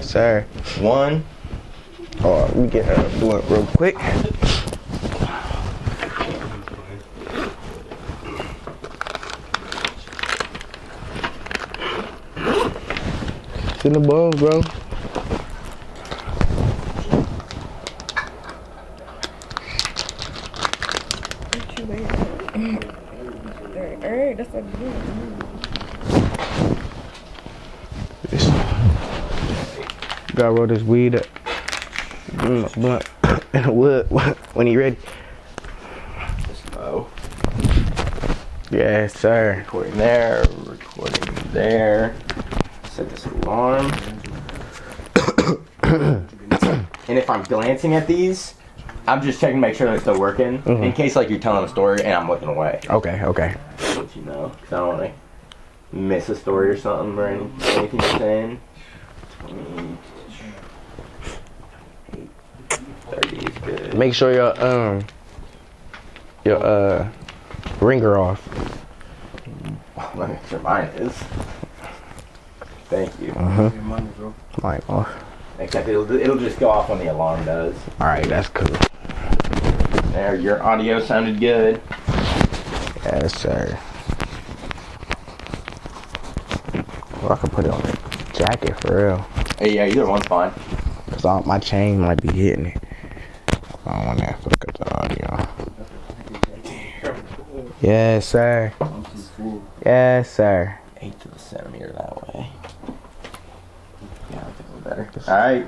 sir. One. Oh, let me get her doing it real quick. It's in the bones, bro. Alright, that's a good. Gotta roll this weed up. Blunt in the wood when he ready. Slow. Yes, sir. Recording there. Recording there. Set this alarm. And if I'm glancing at these, I'm just checking to make sure they're still working. In case like you're telling a story and I'm looking away. Okay. I'll let you know. Because I don't want to miss a story or something or anything you're saying. 20, 30 is good. Make sure your ringer off. Let me make sure mine is. Thank you. Mine off. Except it'll just go off when the alarm does. All right, that's cool. There, your audio sounded good. Yes, sir. Well, I could put it on the jacket for real. Hey, yeah, either one's fine. Cause my chain might be hitting it. I don't want that fuck up the audio. Yes, sir. Yes, sir. 1/8 of a centimeter that way. Yeah, I think we're better. Alright.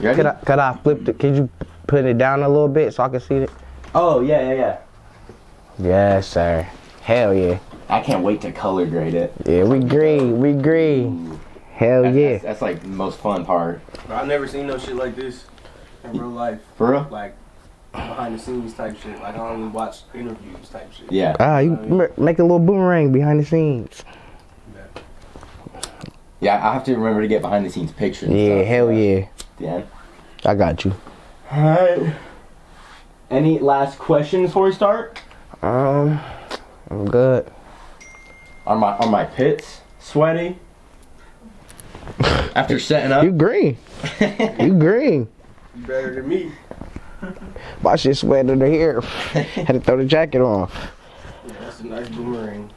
You ready? Could I flip it? Could you put it down a little bit so I can see it? Oh, yeah. Yes, sir. Hell yeah. I can't wait to color grade it. Yeah, we green. Ooh. Hell yeah. That's like the most fun part. Bro, I've never seen no shit like this in real life. For real? Like, behind the scenes type shit. Like, I only watch interviews type shit. Yeah. You make a little boomerang behind the scenes. Yeah, I have to remember to get behind the scenes pictures. And Yeah, stuff, hell yeah. Yeah. I got you. Alright. Any last questions before we start? I'm good. Are my pits sweaty? After setting up? You green. You green. You better than me. My shit sweat under here. Had to throw the jacket on. Yeah, that's a nice boomerang.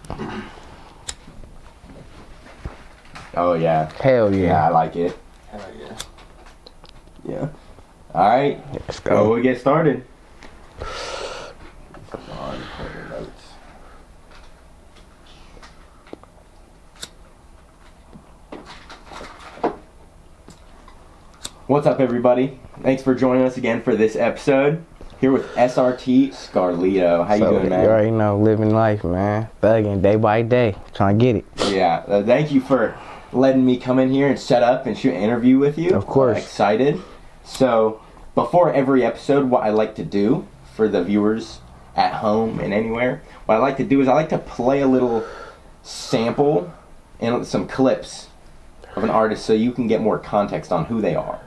Oh yeah. Hell yeah. Yeah, I like it. Hell yeah. Yeah. Alright. Let's So go. we'll get started. On player notes. What's up, everybody? Thanks for joining us again for this episode. Here with Srt Scarlito. How you doing, man? You already know, living life, man. Thugging day by day, trying to get it. Yeah. Thank you for letting me come in here and set up and shoot an interview with you. Of course. Excited. So, before every episode, what I like to do for the viewers at home and anywhere, what I like to do is I like to play a little sample and some clips of an artist so you can get more context on who they are.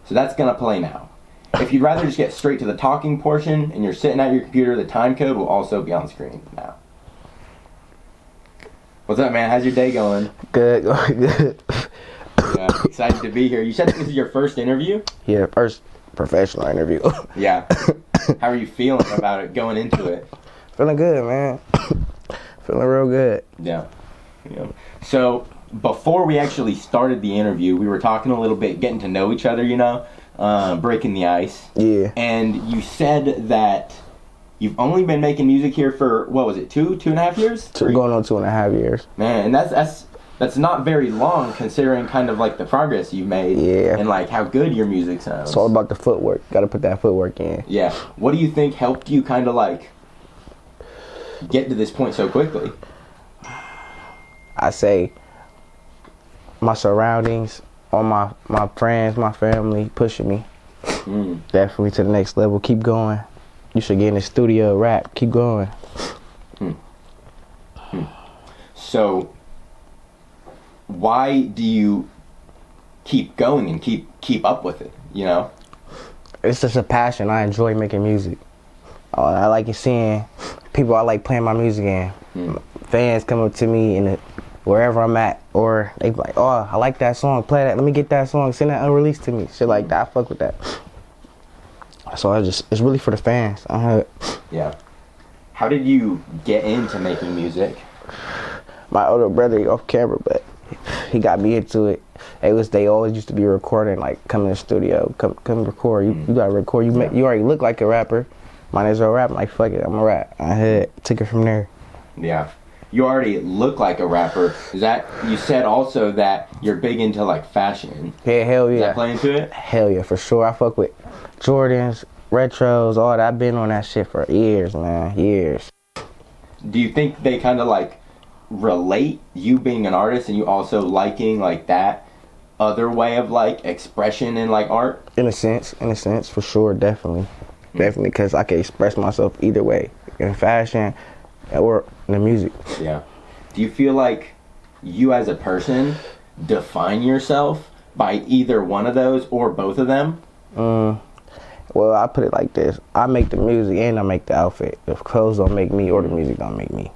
So that's going to play now. If you'd rather just get straight to the talking portion and you're sitting at your computer, the time code will also be on screen now. What's up, man? How's your day going? Good, good. Yeah, excited to be here. You said this is your first interview? Yeah, first professional interview. Yeah. How are you feeling about it going into it? Feeling good, man. Feeling real good. Yeah. So, before we actually started the interview, we were talking a little bit, getting to know each other, breaking the ice. Yeah. And you said that you've only been making music here for, what was it, 2.5 years? Going on 2.5 years. Man, and that's not very long considering kind of like the progress you've made. Yeah. And like how good your music sounds. It's all about the footwork. Gotta put that footwork in. Yeah. What do you think helped you kind of like get to this point so quickly? I say my surroundings, all my friends, my family pushing me. Definitely to the next level. Keep going. You should get in the studio, rap. Keep going. So, why do you keep going and keep up with it? It's just a passion. I enjoy making music. I like seeing people I like playing my music in. Fans come up to me in wherever I'm at, or they be like, oh, I like that song, play that, let me get that song, send that unreleased to me, shit like that. I fuck with that. So it's really for the fans. Yeah. How did you get into making music? My older brother, he off camera, but he got me into it. They always used to be recording, like, come in the studio, come record. You gotta record. You already look like a rapper. Might as well rap. I'm like, fuck it, I'm a rap. I took it from there. Yeah. You already look like a rapper. Is that, you said also that you're big into, like, fashion. Yeah, hell yeah. Does that play into it? Hell yeah, for sure. I fuck with Jordans, retros, all that. I've been on that shit for years, man, years. Do you think they kind of, like, relate, you being an artist and you also liking, like, that other way of, like, expression in, like, art? In a sense, for sure, definitely. Definitely, because I can express myself either way, in fashion or in the music. Yeah. Do you feel like you as a person define yourself by either one of those or both of them? Well, I put it like this. I make the music and I make the outfit. If clothes don't make me or the music don't make me.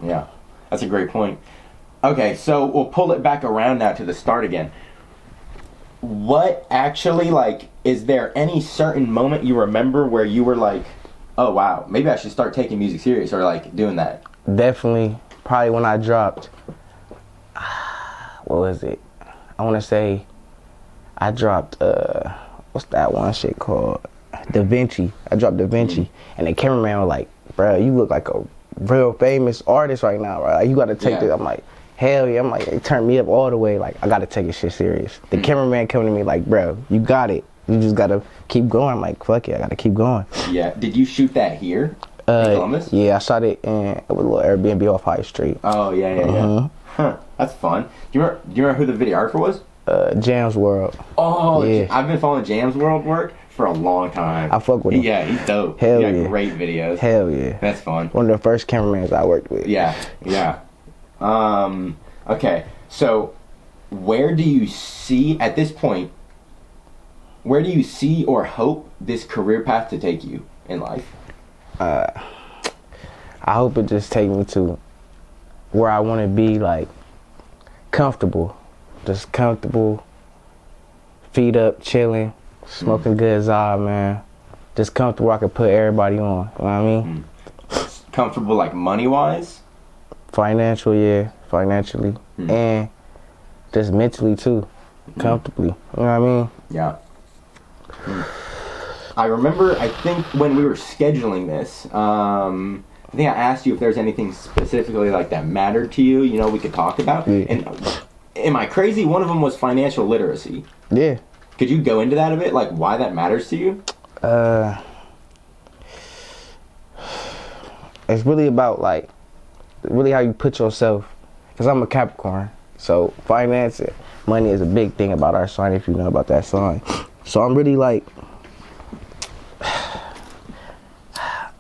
Yeah, that's a great point. Okay, so we'll pull it back around now to the start again. What actually, like, is there any certain moment you remember where you were like, oh wow, maybe I should start taking music serious, or like doing that? Definitely, probably when I dropped, what was it? I want to say I dropped, what's that one shit called? Da Vinci. I dropped Da Vinci. And the cameraman was like, bro, you look like a real famous artist right now, right? Like, you got to take this. I'm like, hell yeah. I'm like, it turned me up all the way. Like, I got to take this shit serious. The cameraman coming to me like, bro, you got it. You just got to keep going. I'm like, fuck it, I got to keep going. Yeah. Did you shoot that here in Columbus? Yeah, I shot it in a little Airbnb off High Street. Oh, yeah. Huh, that's fun. Do you remember who the videographer was? Jam's World. Oh, yeah. I've been following Jam's World work for a long time. I fuck with him. Yeah, he's dope. Hell he got yeah. great videos. Hell yeah. That's fun. One of the first cameramans I worked with. Yeah. Okay, so where do you see, at this point, where do you see or hope this career path to take you in life? I hope it just take me to where I want to be, like, comfortable. Just comfortable, feet up, chilling, smoking good Zod, man. Just comfortable where I can put everybody on, you know what I mean? Comfortable, like, money-wise? Financially, and just mentally, too. Comfortably, you know what I mean? Yeah. I remember, I think when we were scheduling this, I think I asked you if there's anything specifically like that mattered to you, you know, we could talk about. Yeah. And am I crazy? One of them was financial literacy. Yeah. Could you go into that a bit, like why that matters to you? It's really about, like, really how you put yourself, because I'm a Capricorn, so finance, money is a big thing about our sign, if you know about that sign. So I'm really like,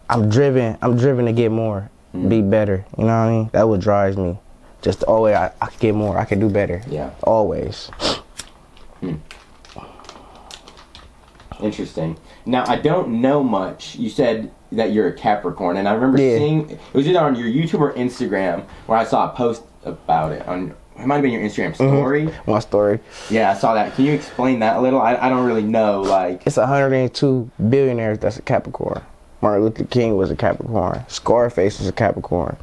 I'm driven to get more, be better, you know what I mean? That what drives me. Just always, I can get more, I can do better. Yeah. Always. Interesting. Now, I don't know much. You said that you're a Capricorn, and I remember seeing, it was either on your YouTube or Instagram, where I saw a post about it. It might have been your Instagram story. My story. Yeah, I saw that. Can you explain that a little? I don't really know, like. It's 102 billionaires that's a Capricorn. Martin Luther King was a Capricorn. Scarface was a Capricorn.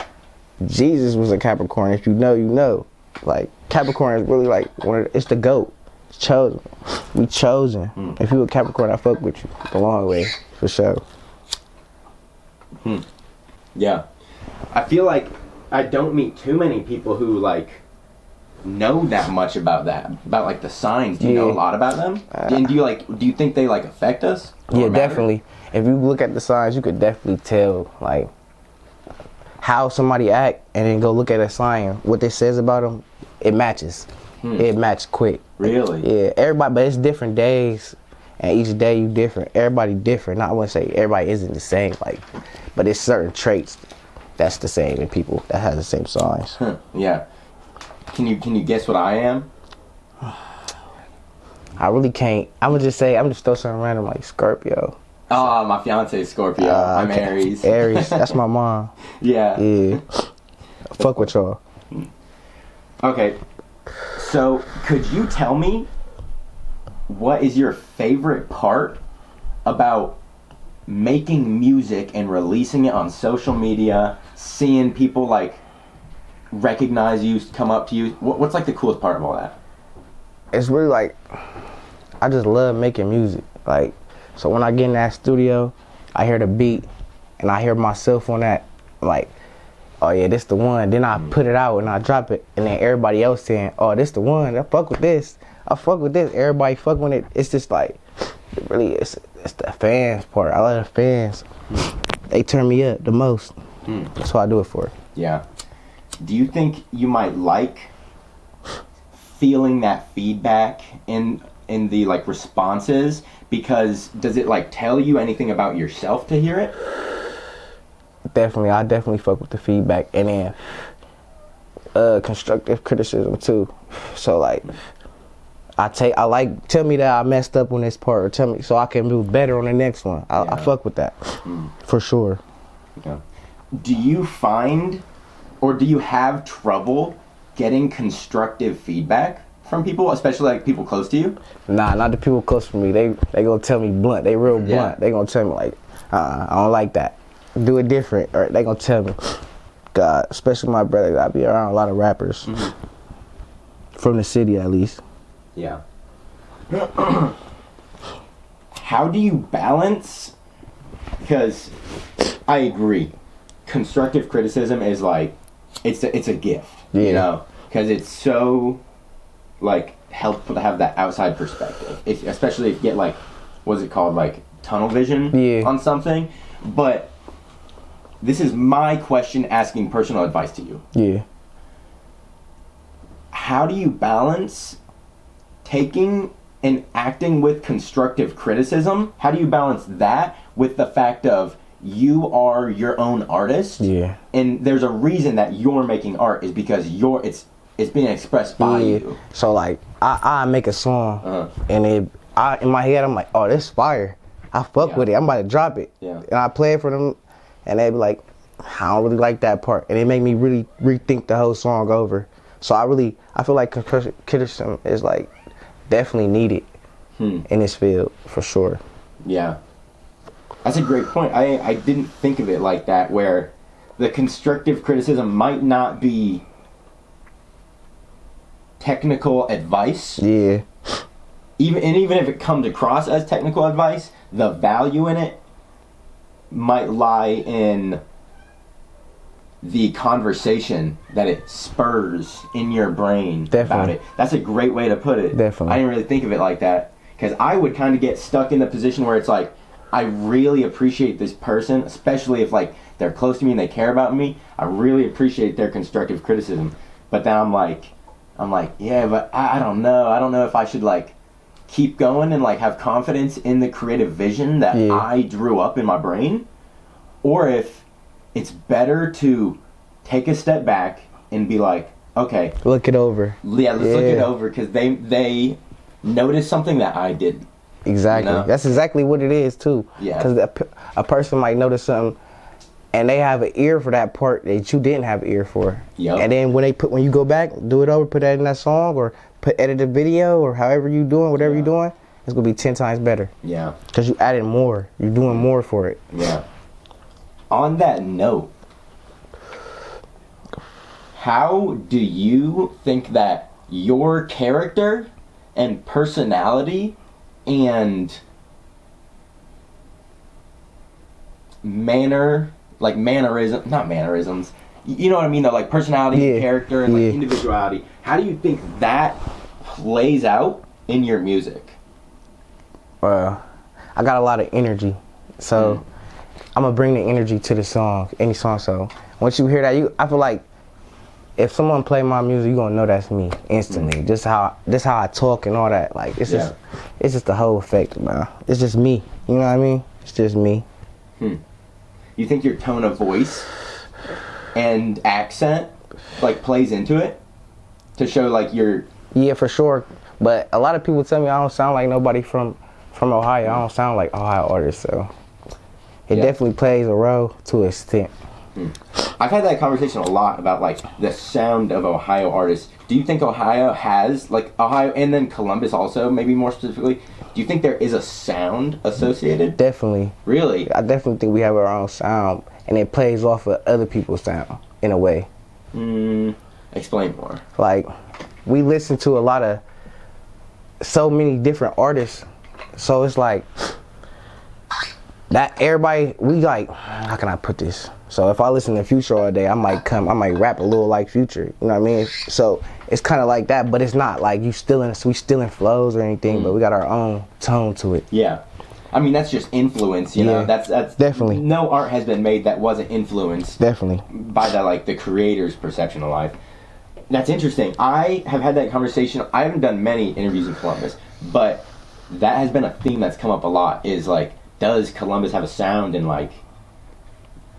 Jesus was a Capricorn. If you know, you know. Like, Capricorn is really like, it's the GOAT. It's chosen. We chosen. If you a Capricorn, I fuck with you the long way, for sure. Yeah. I feel like I don't meet too many people who, like, know that much about that, about, like, the signs. Do you know a lot about them? And do you think they, like, affect us? Yeah, definitely. If you look at the signs, you could definitely tell, like, how somebody act, and then go look at a sign, what it says about them, it matches. It matches quick. Really? Yeah, everybody, but it's different days, and each day you different. Everybody different. Not, I wouldn't say everybody isn't the same, like, but it's certain traits that's the same in people that has the same signs. Yeah. Can you guess what I am? I really can't. I'm just throw something random like Scorpio. Oh, my fiance is Scorpio. I'm Aries. Aries. That's my mom. Yeah. Yeah. Fuck with y'all. Okay, so could you tell me what is your favorite part about making music and releasing it on social media, seeing people like recognize you, come up to you? What's like the coolest part of all that? It's really like, I just love making music. Like, so when I get in that studio, I hear the beat and I hear myself on that, like, oh yeah, this the one. Then I put it out and I drop it, and then everybody else saying, oh, this the one. I fuck with this. I fuck with this. Everybody fuck with it. It's just like, it's the fans part. I love the fans. They turn me up the most. That's what I do it for. Yeah. Do you think you might like feeling that feedback in the like responses? Because does it like tell you anything about yourself to hear it? Definitely, I definitely fuck with the feedback, and then constructive criticism too. So like, tell me that I messed up on this part, or tell me so I can do better on the next one. I fuck with that for sure. Yeah. Do you find, or do you have trouble getting constructive feedback from people, especially like people close to you? Nah, not the people close to me. They gonna tell me blunt. They real blunt. Yeah. They gonna tell me like, I don't like that. Do it different, or they gonna tell me. God, especially my brother. I be around a lot of rappers from the city, at least. Yeah. How do you balance? Because I agree, constructive criticism is like, it's a gift, you know, because it's so like helpful to have that outside perspective. Especially if you get like, what's it called, like tunnel vision on something. But this is my question, asking personal advice to you. Yeah. How do you balance taking and acting with constructive criticism? How do you balance that with the fact of you are your own artist? Yeah. And there's a reason that you're making art, is because it's being expressed by you. So like, I make a song, and in my head I'm like, oh, this fire. I fuck with it. I'm about to drop it. Yeah. And I play it for them, and they be like, I don't really like that part, and it made me really rethink the whole song over. So I feel like criticism is like definitely needed in this field for sure. Yeah, that's a great point. I didn't think of it like that, where the constructive criticism might not be technical advice. Yeah. Even if it comes across as technical advice, the value in it might lie in the conversation that it spurs in your brain about it. That's a great way to put it. Definitely. I didn't really think of it like that, because I would kind of get stuck in the position where it's like, I really appreciate this person, especially if like they're close to me and they care about me. I really appreciate their constructive criticism. But then I'm like, yeah, but I don't know. I don't know if I should like keep going and like have confidence in the creative vision that I drew up in my brain, or if it's better to take a step back and be like, okay, look it over. Yeah, let's look it over, because they noticed something that I didn't. Exactly. You know? That's exactly what it is too. Yeah. Because a person might notice something, and they have an ear for that part that you didn't have an ear for. Yep. And then when you go back, do it over, put that in that song, or edit the video, or however you doing, whatever you're doing, it's gonna be 10 times better. Yeah. Because you added more. You're doing more for it. Yeah. On that note, how do you think that your character and personality and not mannerisms, you know what I mean though, like personality and character and like individuality, how do you think that plays out in your music? I got a lot of energy, so I'm gonna bring the energy to the song, any song. So once you hear that, I feel like if someone play my music, you gonna know that's me instantly. Just how I talk and all that. Like it's just the whole effect, man. It's just me. You know what I mean? It's just me. You think your tone of voice and accent like plays into it to show like your? Yeah, for sure. But a lot of people tell me I don't sound like nobody from Ohio. I don't sound like Ohio artists, so it definitely plays a role to an extent. I've had that conversation a lot about like the sound of Ohio artists. Do you think Ohio has like Ohio and then Columbus also, maybe more specifically? Do you think there is a sound associated? Definitely. Really? I definitely think we have our own sound, and it plays off of other people's sound in a way. Explain more. Like, we listen to a lot of so many different artists, so it's like that everybody, we like, how can I put this? So if I listen to Future all day, I might rap a little like Future, you know what I mean? So it's kind of like that, but it's not like we stealing flows or anything, but we got our own tone to it. Yeah. I mean, that's just influence, you know? That's definitely. No art has been made that wasn't influenced. Definitely. By the creator's perception of life. That's interesting. I have had that conversation. I haven't done many interviews in Columbus, but that has been a theme that's come up a lot, is like, does Columbus have a sound, and like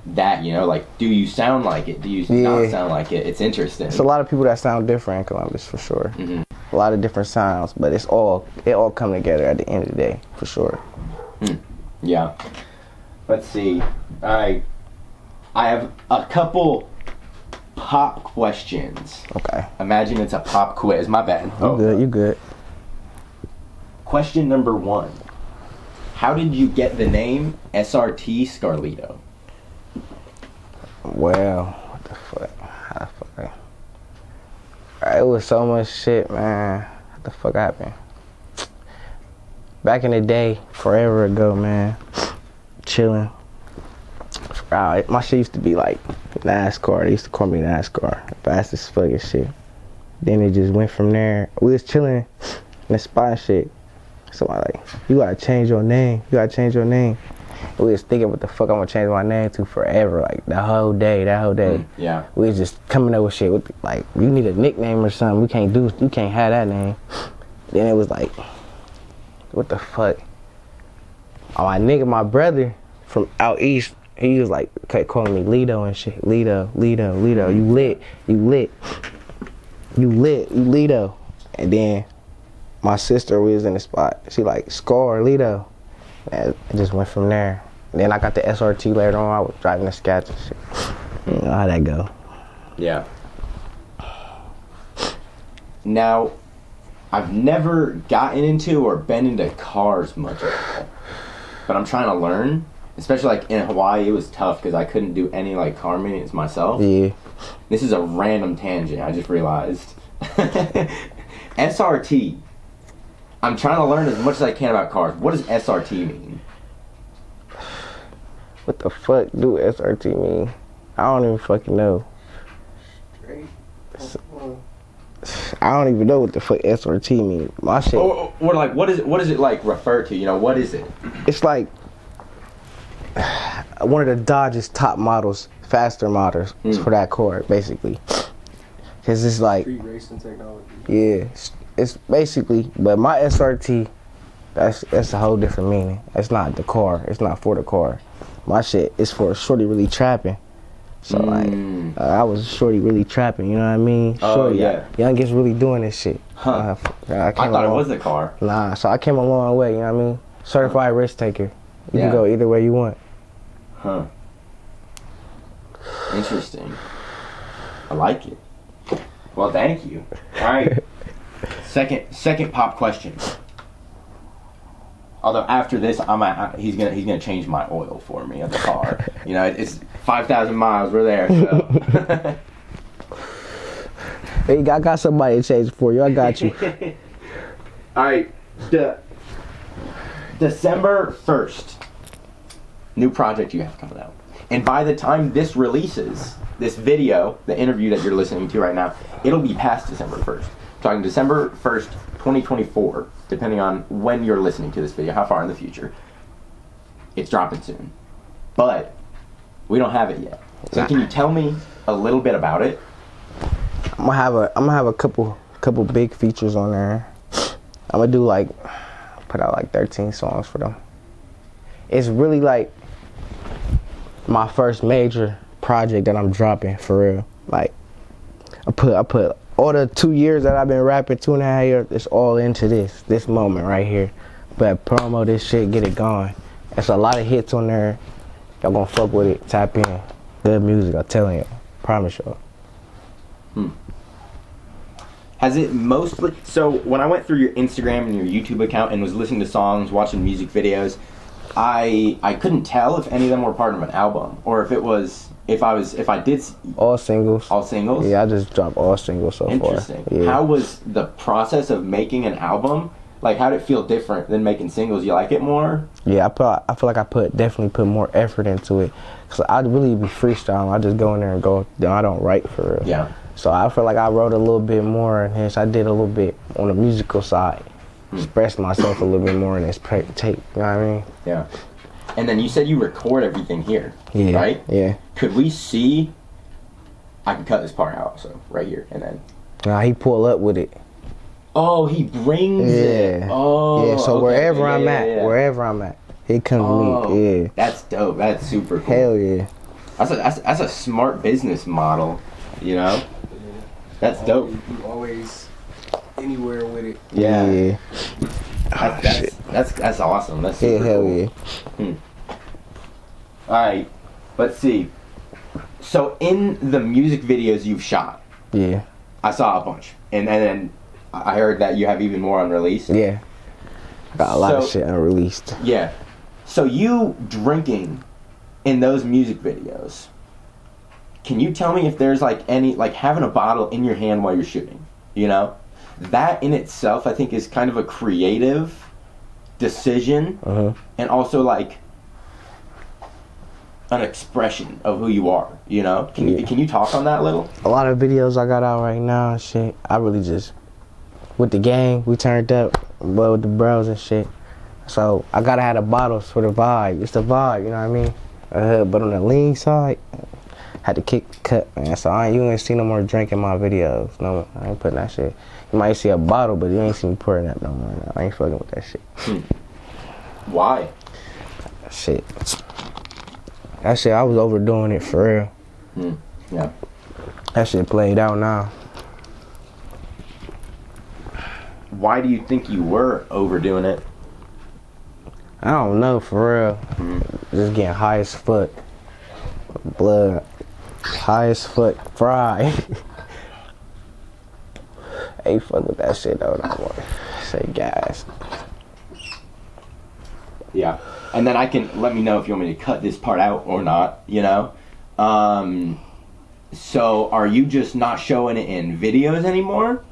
that, you know, like, do you sound like it? Do you not sound like it? It's interesting. It's a lot of people that sound different in Columbus, for sure. A lot of different sounds, but it all come together at the end of the day, for sure. Yeah. Let's see. I have a couple pop questions. Okay. Imagine it's a pop quiz. My bad. You good. Question number 1. How did you get the name Srt Scarlito? Well, what the fuck? How the fuck? It was so much shit, man. What the fuck happened? Back in the day, forever ago, man, chilling. My shit used to be like NASCAR. They used to call me NASCAR. Fastest fucking shit. Then it just went from there. We was chilling in the spot and shit. Somebody like, you gotta change your name. You gotta change your name. And we was thinking what the fuck I'm gonna change my name to forever. Like, that whole day. Yeah. We was just coming up with shit. Like, you need a nickname or something. You can't have that name. Then it was like, what the fuck? My brother from out east, he was like, kept calling me Lito and shit. Lito. You lit, Lito. And then my sister, we was in the spot. She like, Scarlito. And it just went from there. And then I got the SRT later on. I was driving the Scats and shit. You know how that go. Yeah. Now, I've never gotten into or been into cars much at all. But I'm trying to learn. Especially like in Hawaii, it was tough because I couldn't do any like car maintenance myself. Yeah. This is a random tangent, I just realized. SRT. I'm trying to learn as much as I can about cars. What does SRT mean? What the fuck do SRT mean? I don't even fucking know. I don't even know what the fuck SRT mean. My shit. Or like, what does it like refer to? You know, what is it? It's like one of the Dodge's top models, faster models for that car, basically. Cause it's like, Street racing technology. Yeah, it's basically, but my SRT, that's a whole different meaning. It's not the car. It's not for the car. My shit is for shorty really trapping. So like, I was shorty really trapping. You know what I mean? Shorty, youngest really doing this shit. Huh. I thought it was the car. Nah, so I came a long way. You know what I mean? Certified risk taker. You can go either way you want. Huh. Interesting. I like it. Well, thank you. All right. Second pop question. Although after this, he's gonna change my oil for me of the car. You know, it's 5,000 miles. We're there. So. Hey, I got somebody to change it for you. I got you. All right. December 1st. New project you have coming out. And by the time this releases, this video, the interview that you're listening to right now, it'll be past December 1st. I'm talking December 1st, 2024, depending on when you're listening to this video, how far in the future. It's dropping soon. But we don't have it yet. So can you tell me a little bit about it? I'm gonna have a couple big features on there. I'm gonna put out like 13 songs for them. It's really like my first major project that I'm dropping, for real. Like, I put all the 2 years that I've been rapping, 2.5 years, it's all into this moment right here. But promo this shit, get it going. There's a lot of hits on there. Y'all gonna fuck with it, tap in. Good music, I'm telling you. Promise y'all. Has it mostly... So, when I went through your Instagram and your YouTube account and was listening to songs, watching music videos, I couldn't tell if any of them were part of an album. Or if it was... If I did... All singles. All singles? Yeah, I just dropped all singles so far. Interesting. Yeah. How was the process of making an album? Like, how did it feel different than making singles? You like it more? Yeah, I feel like I definitely put more effort into it. Because I'd really be freestyling. I just go in there and go. I don't write for real. Yeah. So I feel like I wrote a little bit more, and hence I did a little bit on the musical side. Express myself a little bit more in this tape, you know what I mean? Yeah. And then you said you record everything here, Yeah. right? Yeah. Could we see... I can cut this part out, so right here, and then... Nah, he pull up with it. Oh, he brings it. Oh, yeah. So okay. wherever I'm Yeah. wherever I'm at, he comes to me. Yeah. That's dope. That's super cool. Hell yeah. That's a smart business model, you know? That's dope. You always anywhere with it. Yeah. Oh, That's awesome. That's yeah, super hell cool. yeah. Alright, let's see. So in the music videos you've shot, Yeah. I saw a bunch. And then I heard that you have even more unreleased. Yeah. I got a lot of So- shit unreleased. Yeah. So you drinking in those music videos, can you tell me if there's like any, like having a bottle in your hand while you're shooting, you know? That in itself I think is kind of a creative decision and also like an expression of who you are, you know? Can you talk on that a little? A lot of videos I got out right now and shit. I really just, with the gang, we turned up, but with the bros and shit. So I gotta have the bottles for the vibe. It's the vibe, you know what I mean? But on the lean side, had to kick the cut, man. So you ain't see no more drink in my videos. No, I ain't putting that shit. You might see a bottle, but you ain't see me pouring that no more. No, I ain't fucking with that shit. Why? Shit. That shit, I was overdoing it for real. Yeah. That shit played out now. Why do you think you were overdoing it? I don't know, for real. Just getting high as fuck. Blood. High as fuck. Fried. Ain't fuck with that shit though, no more. Say gas. Yeah. And then let me know if you want me to cut this part out or not, you know? So are you just not showing it in videos anymore?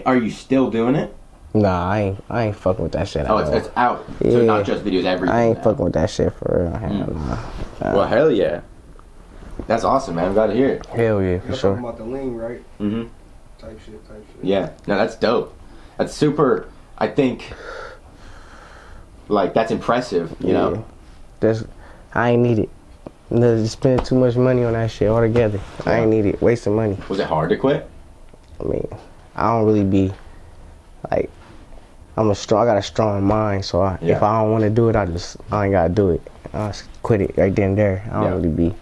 Are you still doing it? Nah, I ain't fucking with that shit at Oh, all. it's out. So not just videos, everything. I ain't now. fucking with that shit for real. Hell nah. Well, hell yeah. That's awesome, man. I'm glad to hear it. Hell yeah, for You're sure. talking about the lean, right? Mm-hmm. Type shit. Yeah. No, that's dope. That's super, I think, like, that's impressive, you know? I ain't need it. No, just spending too much money on that shit altogether. I ain't need it. Wasting money. Was it hard to quit? I mean, I don't really be, like, I got a strong mind, so if I don't want to do it, I ain't got to do it. I just quit it right then and there. I don't really be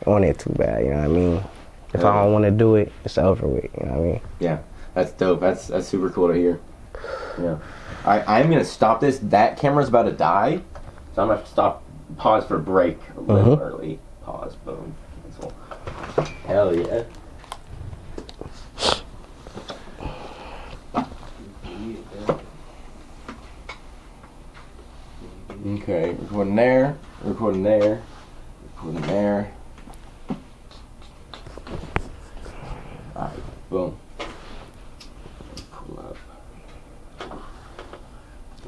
on it too bad, you know what I mean? If I don't want to do it, it's over with, you know what I mean? Yeah, that's dope. That's super cool to hear. Yeah. I'm going to stop this. That camera's about to die, so I'm going to have to pause for a break a little early. Pause, boom. Hell yeah. Okay, recording there, recording there, recording there. Alright, boom. Pull up.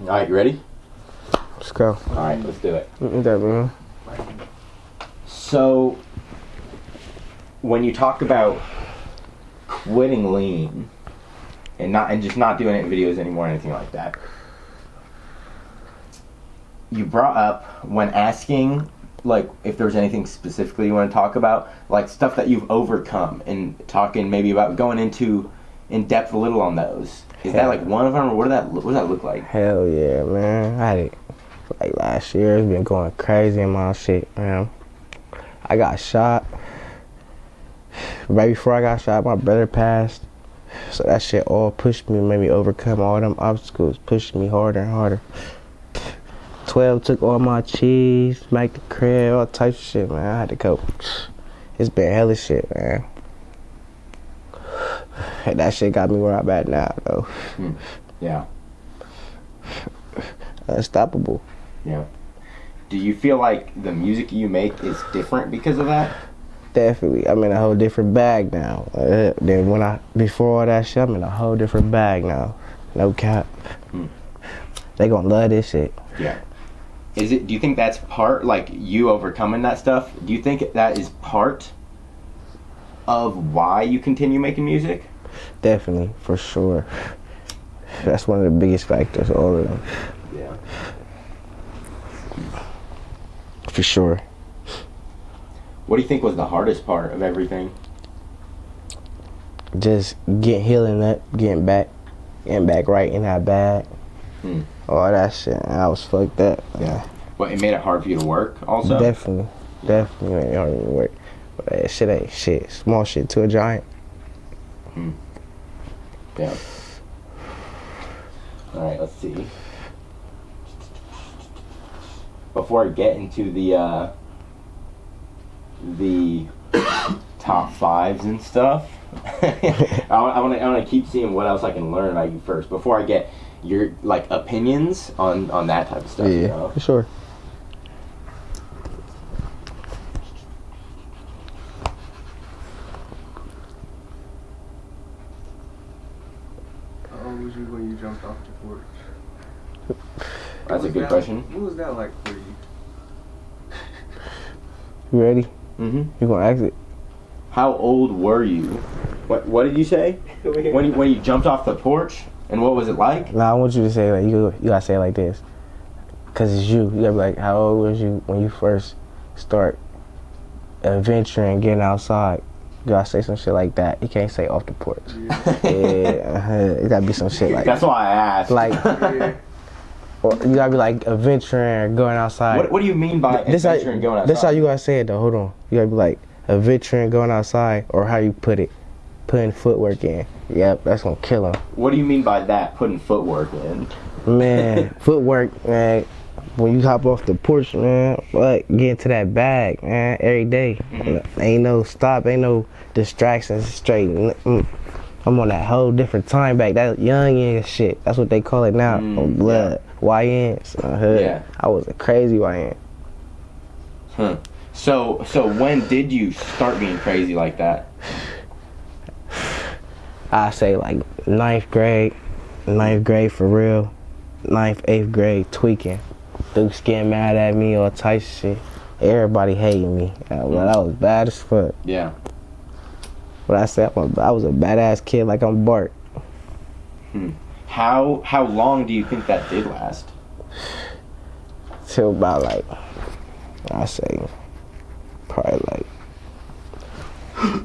Alright, you ready? Let's go. Alright, let's do it. That man. So, when you talk about quitting lean and just not doing it in videos anymore or anything like that, you brought up when asking, like, if there's anything specifically you want to talk about, like stuff that you've overcome, and talking maybe about going into in depth a little on those. Is that like one of them, or what does that look like? Hell yeah, man. I had it like last year. It's been going crazy in my shit, man. I got shot. Right before I got shot, my brother passed. So that shit all pushed me, made me overcome all them obstacles, pushed me harder and harder. 12 took all my cheese, make the crib, all types of shit, man. I had to go. It's been hella shit, man. And that shit got me where I'm at now, though. Yeah. Unstoppable. Yeah. Do you feel like the music you make is different because of that? Definitely. I'm in a whole different bag now. Than before all that shit, I'm in a whole different bag now. No cap. They gonna love this shit. Yeah. Do you think that's part, like, you overcoming that stuff? Do you think that is part of why you continue making music? Definitely, for sure. That's one of the biggest factors, all of them. Yeah. For sure. What do you think was the hardest part of everything? Just healing up, getting back right in that bag. All that shit. I was fucked up. Yeah. What, it made it hard for you to work also? Definitely made it hard to work. But that shit ain't shit. Small shit to a giant. Yeah. Alright, let's see. Before I get into the top fives and stuff, I want to keep seeing what else I can learn about you first before I get your, like, opinions on that type of stuff. Yeah, you know? for sure. How old was you when you jumped off the porch? That's a good question. What was that like for you? You ready? Mm-hmm. You gonna ask it? How old were you? What did you say? When you jumped off the porch? And what was it like? Nah, I want you to say, like, you gotta say it like this. Cause it's you. You gotta be like, how old was you when you first start adventuring, getting outside? You gotta say some shit like that. You can't say off the porch. It gotta be some shit like That's why I asked. Like, or you gotta be like adventuring, going outside. What do you mean by adventuring, going outside? That's how you gotta say it though. Hold on. You gotta be like adventuring, going outside, or how you put it, putting footwork in. Yep, that's gonna kill him. What do you mean by that? Putting footwork in? Man, footwork, man. When you hop off the porch, man, what? Get into that bag, man, every day. Ain't no stop, ain't no distractions, straight. I'm on that whole different time back. That young shit. That's what they call it now. On blood. YNs. Yeah. I was a crazy YN. So when did you start being crazy like that? I say like ninth grade for real. 9th, 8th grade, tweaking. Dudes getting mad at me, all types of shit. Everybody hating me. That was bad as fuck. Yeah. But I said I was a badass kid like I'm Bart. How long do you think that did last? Till about like, I say, probably like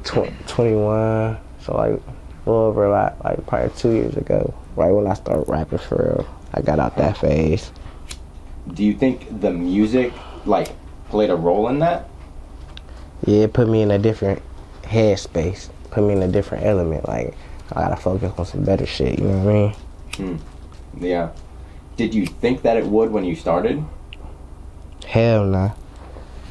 21. So like a little over like probably 2 years ago. Right when I started rapping for real. I got out that phase. Do you think the music, like, played a role in that? Yeah, it put me in a different headspace. Put me in a different element. Like, I gotta focus on some better shit, you know what I mean? Yeah. Did you think that it would when you started? Hell nah.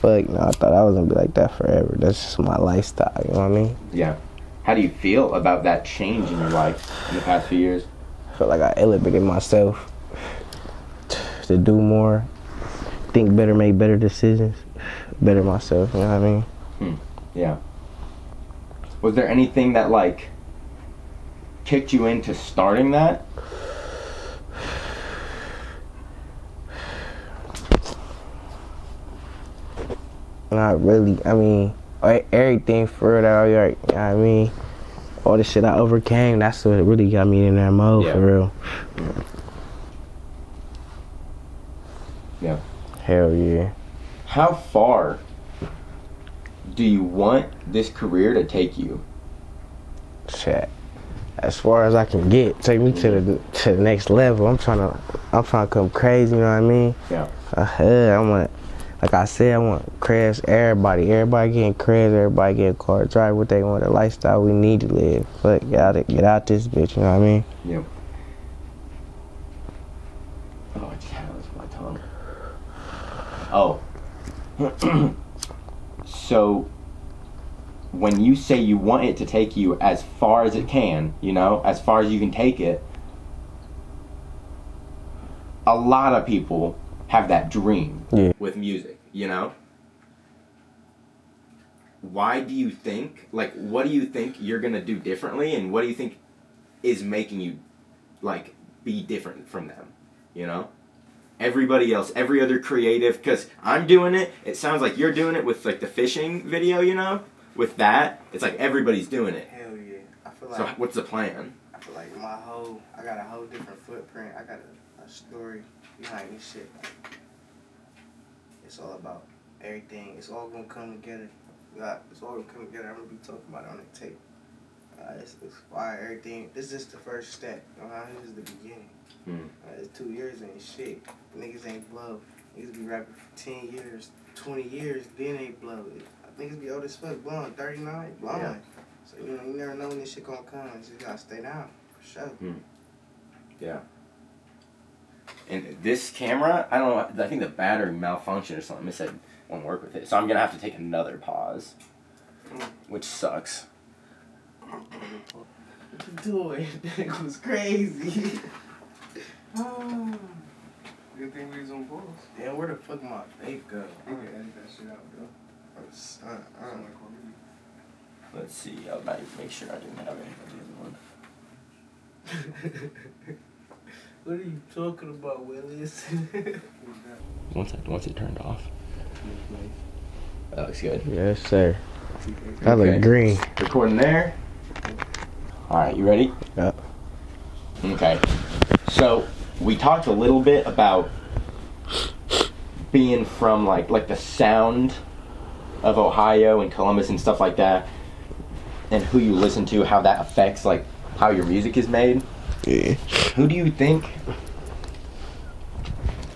Fuck no, I thought I was gonna be like that forever. That's just my lifestyle, you know what I mean? Yeah. How do you feel about that change in your life in the past few years? I feel like I elevated myself to do more, think better, make better decisions, better myself, you know what I mean? Yeah. Was there anything that, like, kicked you into starting that? Not really. I mean, everything for real, you know what I mean? All the shit I overcame, that's what really got me in that mode, for real. Yeah. Hell yeah. How far do you want this career to take you? Shit. As far as I can get, take me to the next level. I'm trying to come crazy, you know what I mean? Yeah. I want, like I said, I want crabs, everybody getting crabs, everybody getting cars, drive what they want, the lifestyle we need to live. But get out this bitch, you know what I mean? Yep. Oh, I just had it with my tongue. Oh. So, when you say you want it to take you as far as it can, you know, as far as you can take it, a lot of people have that dream with music, you know? Why do you think, like, what do you think you're gonna do differently, and what do you think is making you, like, be different from them, you know? Everybody else, every other creative, because I'm doing it, it sounds like you're doing it with, like, the fishing video, you know? With that, it's like everybody's doing it. Hell yeah. I feel like... So what's the plan? I feel like I got a whole different footprint. I got a story behind this shit. It's all about everything. It's all gonna come together. It's all gonna come together. I'm gonna be talking about it on the tape. It's fire, everything. This is just the first step. You know, this is the beginning. It's 2 years ain't shit. Niggas ain't blow. Niggas be rapping for 10 years, 20 years, then they blow it. Niggas be old as fuck, blowing 39, blowing. Yeah. So, you know, you never know when this shit gonna come. You just gotta stay down, for sure. Yeah. And this camera, I don't know, I think the battery malfunctioned or something. It said it won't work with it. So I'm gonna have to take another pause, which sucks. What you doing? That was crazy. Good thing we was on pause. Damn, where the fuck my vape go? I can edit that shit out, though. Let's see. I'll make sure I didn't have any of the other one. What are you talking about, Willis? Once it turned off. That looks good. Yes, sir. I look green. Recording there. Alright, you ready? Yep. Okay. So, we talked a little bit about being from like the sound of Ohio and Columbus and stuff like that, and who you listen to, how that affects like how your music is made. Yeah. Who do you think,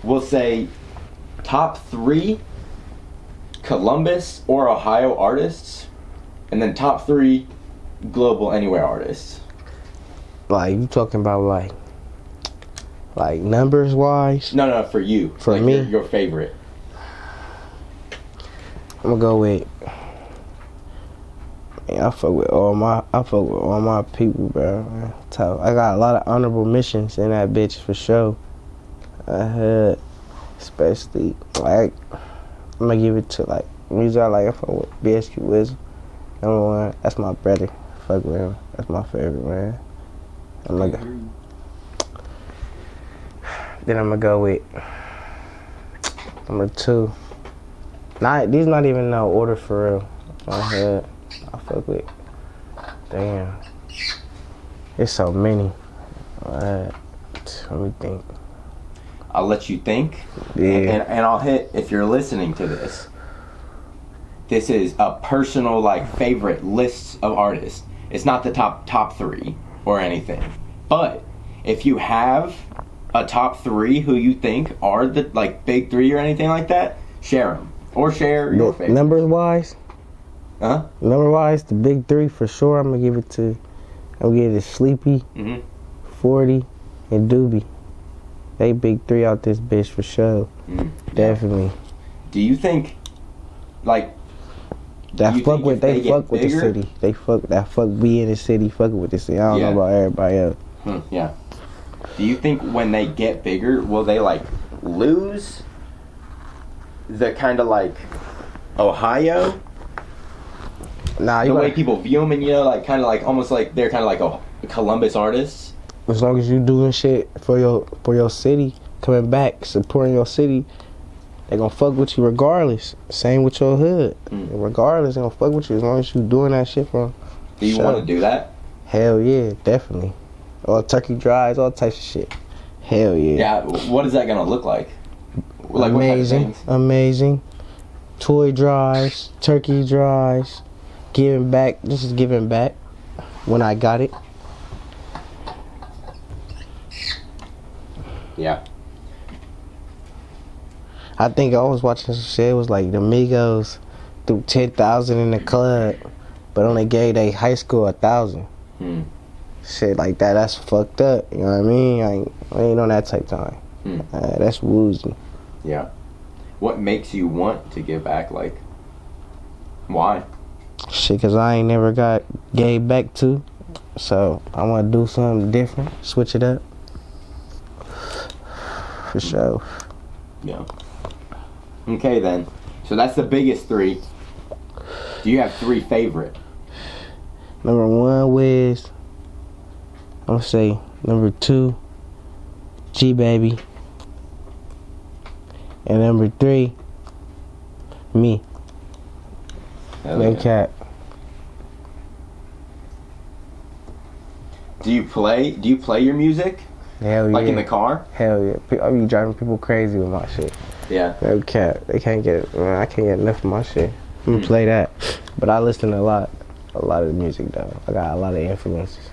we'll say, top 3 Columbus or Ohio artists, and then top 3 global anywhere artists? Like, you talking about like numbers wise? No, for you. For like me? Your favorite. I'm gonna go with. Man, I fuck with all my people, bro. Man. Tough. I got a lot of honorable mentions in that bitch for sure. I had, especially like, I'm gonna give it to like music I like. I fuck with BSQ Wisdom. Number 1, that's my brother. Fuck with him. That's my favorite, man. Then I'm gonna go with number 2. These not even no order for real. My head, I fuck with. Damn, it's so many. Let me think. I'll let you think. Yeah. And I'll hit, if you're listening to this, this is a personal like favorite list of artists. It's not the top 3 or anything. But if you have a top 3 who you think are the like big 3 or anything like that, share them. Or share your favorite. Numbers wise? Huh? Number wise, the big 3 for sure. I'm gonna give it to Sleepy, 40, and Doobie. They big 3 out this bitch for sure. Definitely. Do you think, like, they fuck with the city. They fuck be in the city, fucking with the city. I don't know about everybody else. Yeah. Do you think when they get bigger, will they like lose the kind of like Ohio? Nah, the way people view them, and you know, like kind of like almost like they're kind of like a Columbus artists. As long as you doing shit for your city, coming back, supporting your city, they gonna fuck with you regardless. Same with your hood. Regardless, they gonna fuck with you as long as you doing that shit from. Do you want to do that? Hell yeah, definitely. All turkey drives, all types of shit. Hell yeah. Yeah. What is that gonna look like? Like amazing. Toy drives, turkey drives, giving back. This is giving back when I got it. Yeah. I think I was watching some shit. It was like the Migos threw 10,000 in the club, but only gave they high school 1,000. Shit like that. That's fucked up. You know what I mean? I ain't on that type time. That's woozy. Yeah. What makes you want to give back? Like, why? Shit, cause I ain't never got gave back to. So I want to do something different, switch it up. For sure. Yeah. Okay then. So that's the biggest three. Do you have three favorite? Number 1 Wiz. I'm gonna say number 2 G Baby. And number 3 me. No cap. Do you play your music? Hell yeah. Like in the car? Hell yeah. I be driving people crazy with my shit. Yeah. No cap. They can't get, man, I can't get enough of my shit. I'm gonna play that. But I listen to a lot of music though. I got a lot of influences.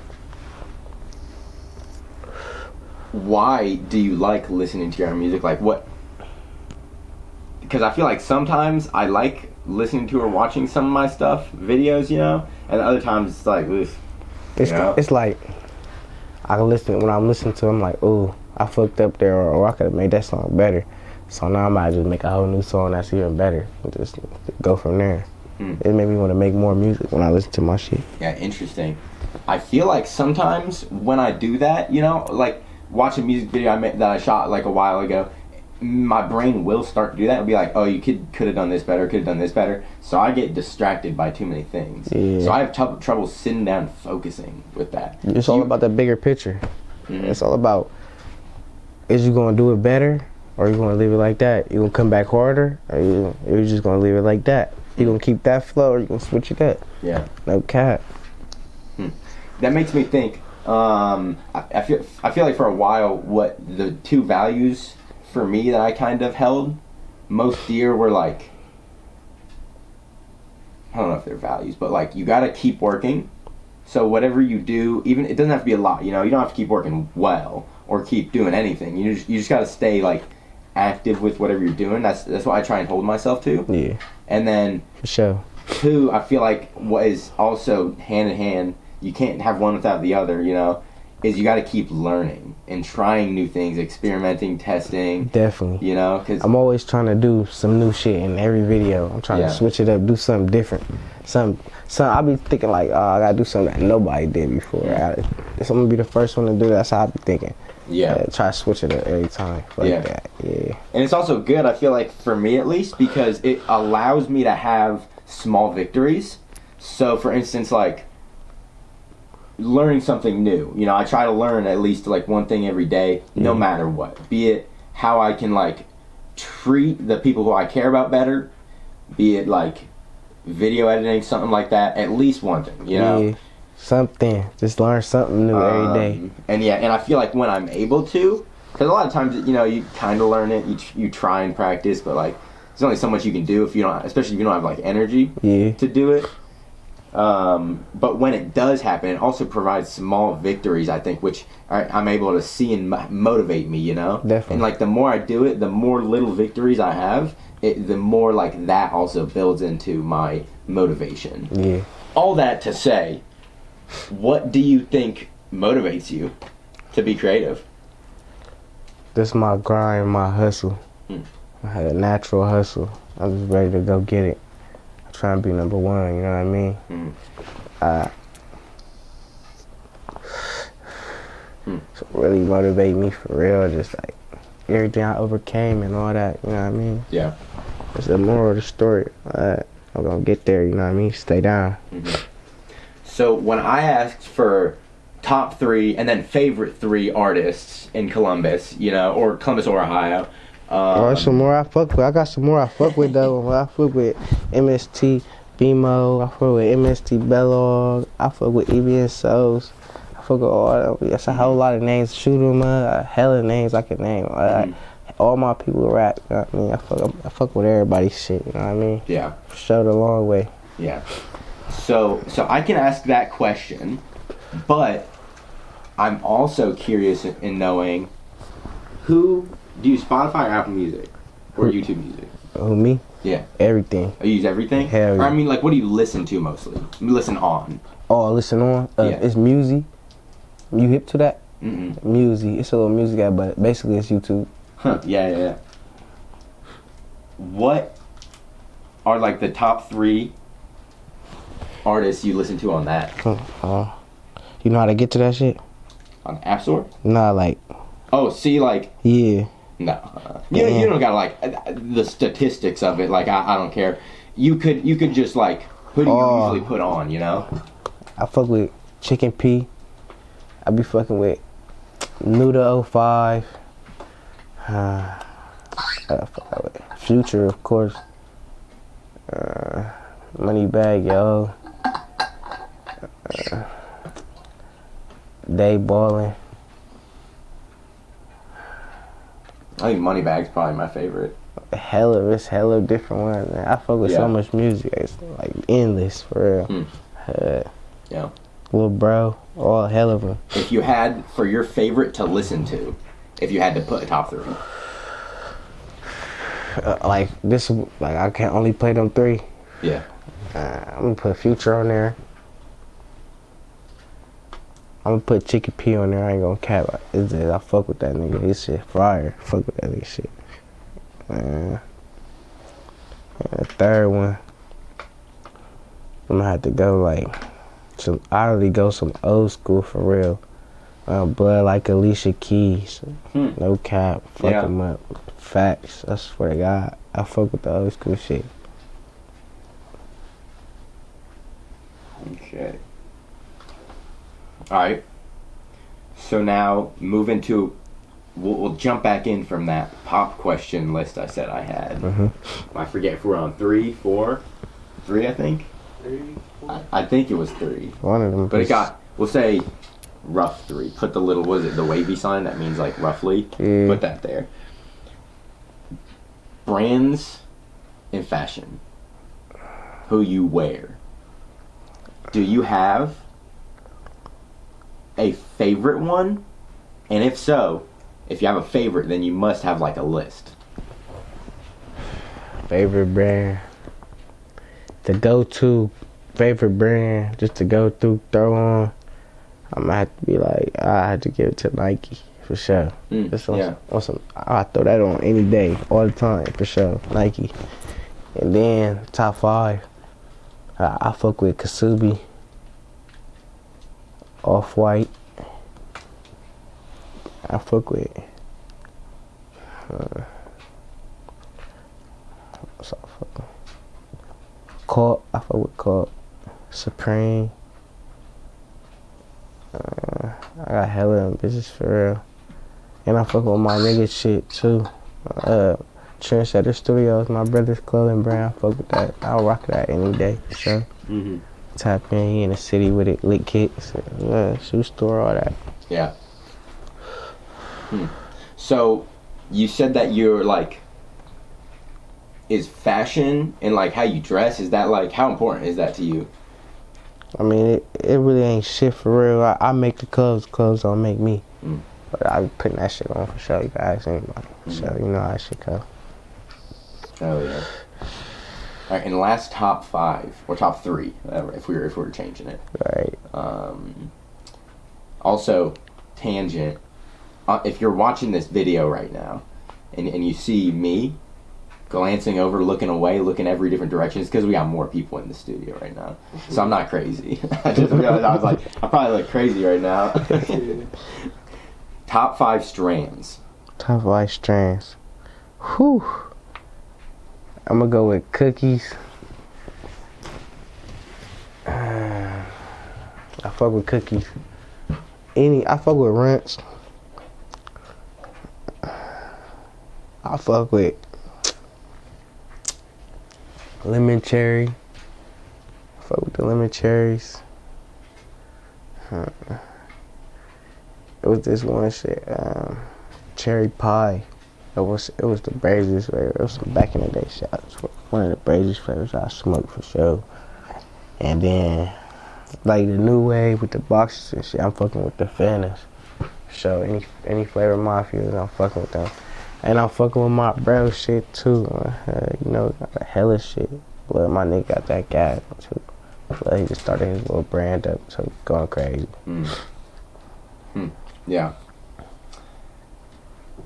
Why do you like listening to your own music? Like what? Because I feel like sometimes I like listening to or watching some of my stuff, videos, you know, and other times it's like, oof. It's like I can listen when I'm listening to. I'm like, ooh, I fucked up there, or I could have made that song better. So now I might just make a whole new song that's even better. And just go from there. It made me want to make more music when I listen to my shit. Yeah, interesting. I feel like sometimes when I do that, you know, like watch a music video that I shot like a while ago, my brain will start to do that and be like, oh, you could have done this better, could have done this better. So I get distracted by too many things. Yeah. So I have trouble sitting down and focusing with that. It's all about the bigger picture. It's all about, is you going to do it better, or you going to leave it like that? You going to come back harder, or you just going to leave it like that? You going to keep that flow, or you going to switch it up? Yeah. No cap. That makes me think, I feel like for a while, what the two values for me that I kind of held most dear were like, I don't know if they're values, but like you gotta keep working. So whatever you do, even it doesn't have to be a lot, you know, you don't have to keep working well or keep doing anything. You just gotta stay like active with whatever you're doing. That's what I try and hold myself to. Yeah. And then For sure. 2, I feel like what is also hand in hand, you can't have one without the other, you know, is you got to keep learning and trying new things, experimenting, testing. Definitely. You know, because I'm always trying to do some new shit in every video. I'm trying to switch it up, do something different. I be thinking like, I gotta do something that nobody did before. I'm gonna be the first one to do that. That's how I be thinking. Yeah. Try to switch it up every time. Like that. Yeah. And it's also good, I feel like, for me at least, because it allows me to have small victories. So, for instance, like, learning something new. You know, I try to learn at least like one thing every day, no matter what. Be it how I can like treat the people who I care about better, be it like video editing, something like that. At least one thing, you know. Yeah. Something. Just learn something new every day. And I feel like when I'm able to, because a lot of times, you know, you kind of learn it, you try and practice, but like there's only so much you can do if you don't, especially if you don't have like energy to do it. But when it does happen, it also provides small victories, I think, which I'm able to see and motivate me, you know? Definitely. And, like, the more I do it, the more little victories I have, the more, like, that also builds into my motivation. Yeah. All that to say, what do you think motivates you to be creative? This my grind, my hustle. I had a natural hustle. I'm just ready to go get it. Trying to be number one, you know what I mean? So really motivate me for real, just like everything I overcame and all that, you know what I mean? Yeah. It's the moral of the story. I'm gonna get there, you know what I mean? Stay down. So when I asked for top 3 and then favorite 3 artists in Columbus, you know, or Columbus or Ohio, some more I fuck with. I got some more I fuck with though. I fuck with MST BMO. I fuck with MST Bellog. I fuck with EBN Souls. I fuck with all. That's a whole lot of names. Shoot 'em up. Hella names I can name. All my people rap. You know what I mean? I fuck with everybody's shit. You know what I mean? Yeah. Showed a long way. Yeah. So I can ask that question, but I'm also curious in knowing who. Do you use Spotify or Apple Music? Or YouTube Music? Who, me? Yeah. Everything. You use everything? Hell yeah. Or, I mean, like, what do you listen to mostly? You listen on? Oh, listen on? It's music. You hip to that? Music. It's a little music app, but basically it's YouTube. Huh. Yeah. What are, like, the top 3 artists you listen to on that? You know how to get to that shit? On the App Store? Nah, like, Oh, see, like, yeah. no. You don't got, like, the statistics of it. Like, I don't care. You could just, like, who do you usually put on, you know? I fuck with Chicken P. I be fucking with Nuda 05. I fuck with Future, of course. Moneybag Yo. Day Ballin'. I think Moneybag's probably my favorite. It's hella different ones, man. I fuck with so much music. It's like endless, for real. Yeah. Lil Bro, all hell of them. If you had, for your favorite to listen to, if you had to put a top 3. Like I can only play them 3. Yeah. I'm gonna put Future on there. I'm gonna put Chicken P on there. I ain't gonna cap. I fuck with that nigga. His shit fire. Fuck with that nigga shit. And the third one, I'm gonna have to go some old school for real. Blood like Alicia Keys. No cap. Fuck him up. Facts. I swear to God. I fuck with the old school shit. Okay. Alright. So now, moving to... We'll jump back in from that pop question list I said I had. I forget if we're on 3, 4... 3, I think? 3, 4? I think it was 3. One of them. But it got... We'll say rough 3. Put the little... What is it? The wavy sign? That means, like, roughly. Yeah. Put that there. Brands and fashion. Who you wear. Do you have a favorite one? And if so, if you have a favorite, then you must have like a list. Favorite brand. The go-to favorite brand, just to go through, throw on. I'm gonna have to be like, I had to give it to Nike for sure. I throw that on any day, all the time for sure. Nike. And then top 5. I fuck with Kasubi, Off-White. I fuck with Cult. I fuck with Cult. Supreme. I got hella of them bitches for real. And I fuck with my nigga shit too. Trendsetter Studios, my brother's clothing brand. I fuck with that. I'll rock that any day for sure. Tap in, he in the city with it, lick kicks, shoe store, all that. Yeah. So, you said that you're like, is fashion and like how you dress, is that like, how important is that to you? I mean, it really ain't shit for real. I make the clothes don't make me. But I be putting that shit on for sure. You can ask anybody. So you know how that shit go. Oh yeah. All right, and last top 5 or top 3, whatever, if we were changing it. Right. Also, tangent. If you're watching this video right now, and you see me glancing over, looking away, looking every different direction, it's because we got more people in the studio right now. So I'm not crazy. I just realized I was like, I probably look crazy right now. Top 5 strands. Top 5 strands. Whew. I'm gonna go with cookies. I fuck with cookies. I fuck with Rinse. I fuck with lemon cherry. I fuck with the lemon cherries. It was this one shit, cherry pie. It was the braziest flavor. It was some back in the day shit. It was one of the braziest flavors I smoked for sure. And then, like the new wave with the boxes and shit, I'm fucking with the Fantas. So any flavor Mafias, I'm fucking with them. And I'm fucking with my bro shit too. You know, got hella shit. But my nigga got that gas too. But he just started his little brand up, so going crazy. Yeah.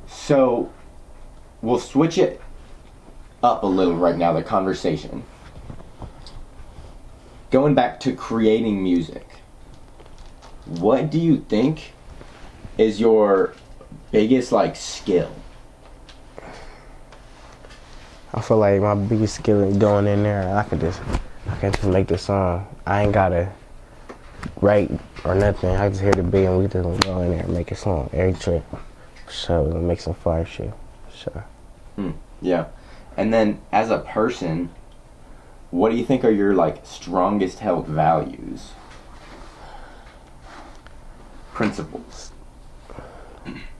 So, we'll switch it up a little right now, the conversation. going back to creating music, what do you think is your biggest like skill? I feel like my biggest skill is going in there and I can just make the song. I ain't gotta write or nothing. I just hear the beat and we just gonna go in there and make a song every trip. So we're gonna make some fire shit. Sure. Yeah. And then as a person, what do you think are your like strongest held values? Principles.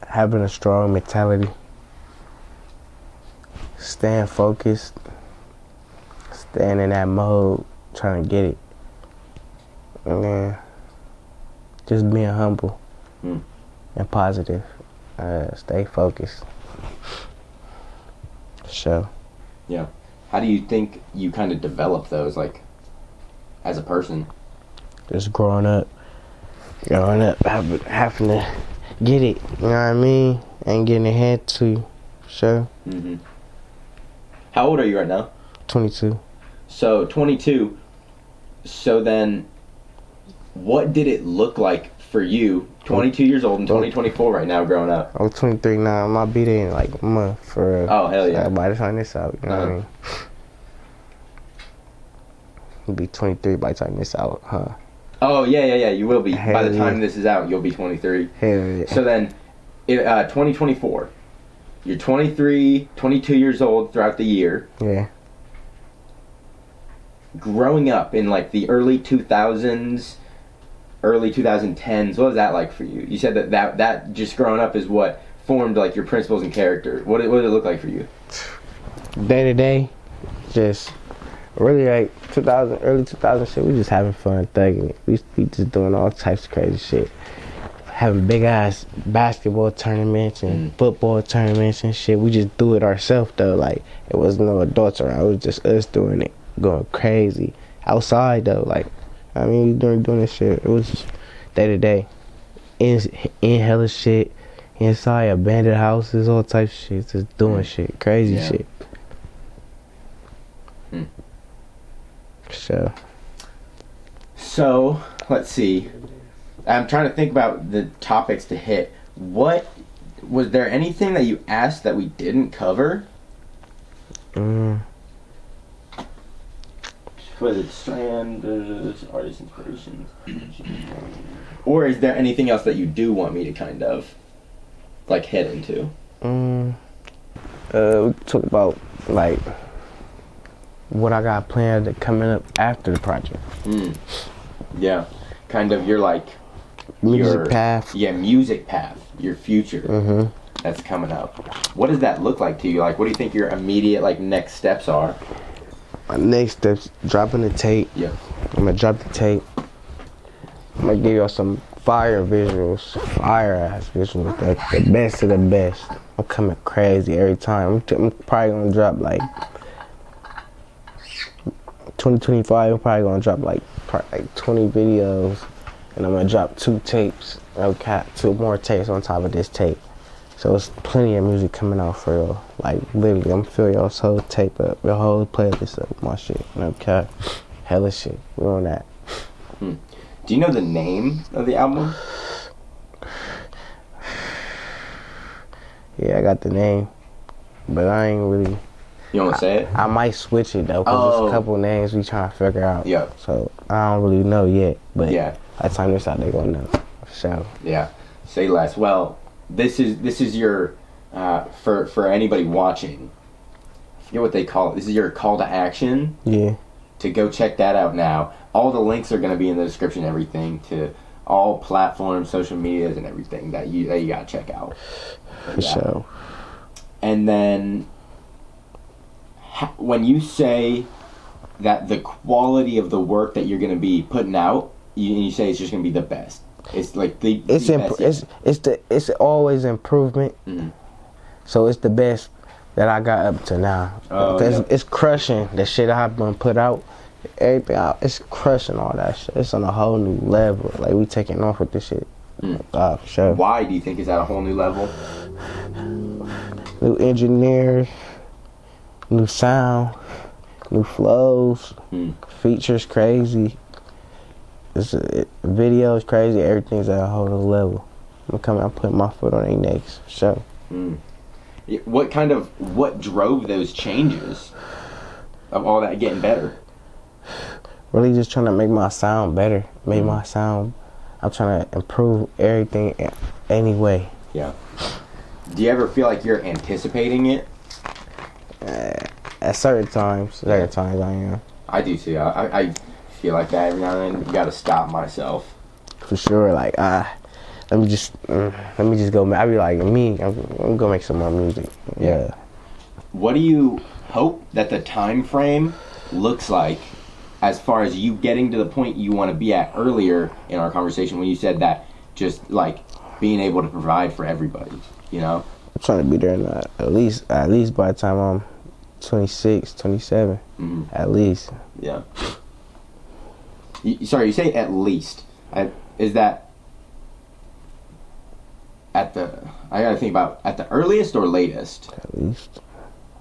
Having a strong mentality. Staying focused. Staying in that mode, trying to get it. And then just being humble and positive. Stay focused. Sure. Yeah. How do you think you kind of develop those, like, as a person? Just growing up, having to get it, you know what I mean? Ain't getting it handed to you, sure. Mm-hmm. How old are you right now? 22. So, 22. So then, what did it look like for you, 22 years old and 2024 right now, growing up? I'm 23 now. My birthday in like a month for real. Oh, hell yeah. By the time this out, you know what I mean? You'll be 23 by the time this out, huh? Oh, yeah, you will be. Hell By the time yeah. this is out, you'll be 23. Hell yeah. So then, 2024, you're 23, 22 years old throughout the year. Yeah. Growing up in like the early 2000s, early 2010s, what was that like for you? You said that just growing up is what formed like your principles and character. What did it look like for you? Day to day, just really like early 2000 shit. We just having fun, thugging it. We just doing all types of crazy shit. Having big ass basketball tournaments and football tournaments and shit. We just do it ourselves though. Like it wasn't no adults around. It was just us doing it, going crazy outside though. Like I mean, doing this shit. It was day to day. In hella shit, inside abandoned houses, all types of shit. Just doing shit, crazy shit. So, let's see. I'm trying to think about the topics to hit. Was there anything that you asked that we didn't cover? For the strand, artist inspirations. Or is there anything else that you do want me to kind of, like, head into? We talk about, like, what I got planned coming up after the project. Yeah. Kind of your, like... Music path. Yeah, music path. Your future. That's coming up. What does that look like to you? Like, what do you think your immediate, like, next steps are? My next steps, dropping the tape. Yeah. I'm gonna drop the tape. I'm gonna give y'all some fire visuals. Fire ass visuals. The best of the best. I'm coming crazy every time. I'm probably gonna drop, like... 2025, I'm probably gonna drop like 20 videos, and I'm gonna drop 2 tapes. Okay, 2 more tapes on top of this tape. So it's plenty of music coming out for real. Like literally, I'm fill y'all's whole tape up, your whole playlist up with my shit. Okay, hella shit. We on that. Do you know the name of the album? Yeah, I got the name, but I ain't really. You want to say it? I might switch it though, cause there's a couple names we trying to figure out. Yeah. So I don't really know yet, but yeah, by the time this out, they gonna know. So yeah, say less. Well, this is your for anybody watching. I forget what they call it. This is your call to action. Yeah. To go check that out now. All the links are gonna be in the description. Everything to all platforms, social medias, and everything that you gotta check out. For sure. And then. When you say that the quality of the work that you're going to be putting out, you say it's just going to be the best. It's like the best. It's always improvement. So it's the best that I got up to now. It's crushing the shit I've been put out. Everything out, it's crushing all that shit. It's on a whole new level. Like we taking off with this shit. For sure. Why do you think it's at a whole new level? New engineers. New sound, New flows, Hmm. features crazy. Videos crazy. Everything's at a whole other level. I'm putting my foot on their necks. For sure. Hmm. What drove those changes of all that getting better? Really just trying to make my sound better. Make my sound. I'm trying to improve everything anyway. Yeah. Do you ever feel like you're anticipating it? At certain times I am. I do too. I feel like that every now and then. You gotta stop myself. For sure. Like let me just go. I be like I'm gonna make some more music. Yeah. What do you hope that the time frame looks like as far as you getting to the point you want to be at earlier in our conversation when you said that just like being able to provide for everybody, you know? I'm trying to be there at least by the time I'm 26, 27. Mm-hmm. At least. Yeah. Sorry, you say at least. Is that at the... I gotta think about at the earliest or latest? At least.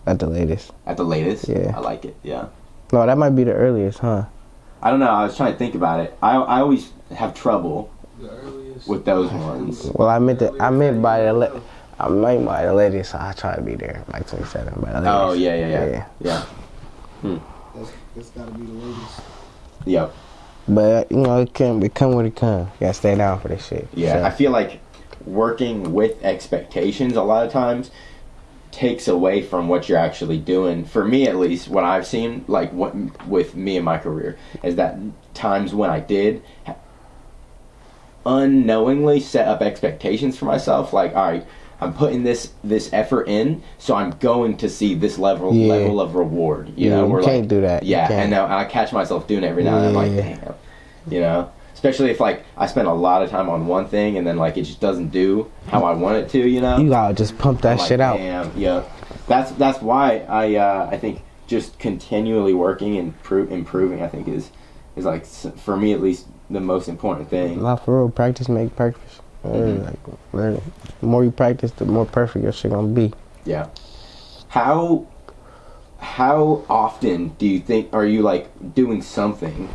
At the latest. At the latest? Yeah. I like it, yeah. No, that might be the earliest, huh? I don't know, I was trying to think about it. I always have trouble with those ones. Well, I meant by the latest, so I try to be there like 27 by the latest. Oh, yeah. That's gotta be the latest. Yep. But, it come when it comes. You gotta stay down for this shit. Yeah, So, I feel like working with expectations a lot of times takes away from what you're actually doing. For me, at least, what I've seen, like with me in my career, is that times when I did unknowingly set up expectations for myself, like, all right, I'm putting this effort in, so I'm going to see this level of reward. You know, you can't do that. Yeah, and now I catch myself doing it every now and then. I'm like, damn, you know. Especially if like I spend a lot of time on one thing and then like it just doesn't do how I want it to, you know. You gotta just pump that shit out. Damn, yeah. That's why I think just continually working and improving I think is like, for me at least, the most important thing. Not for real. Practice make perfect. The more you practice, the more perfect your shit gonna be. Yeah. How often do you think are you like doing something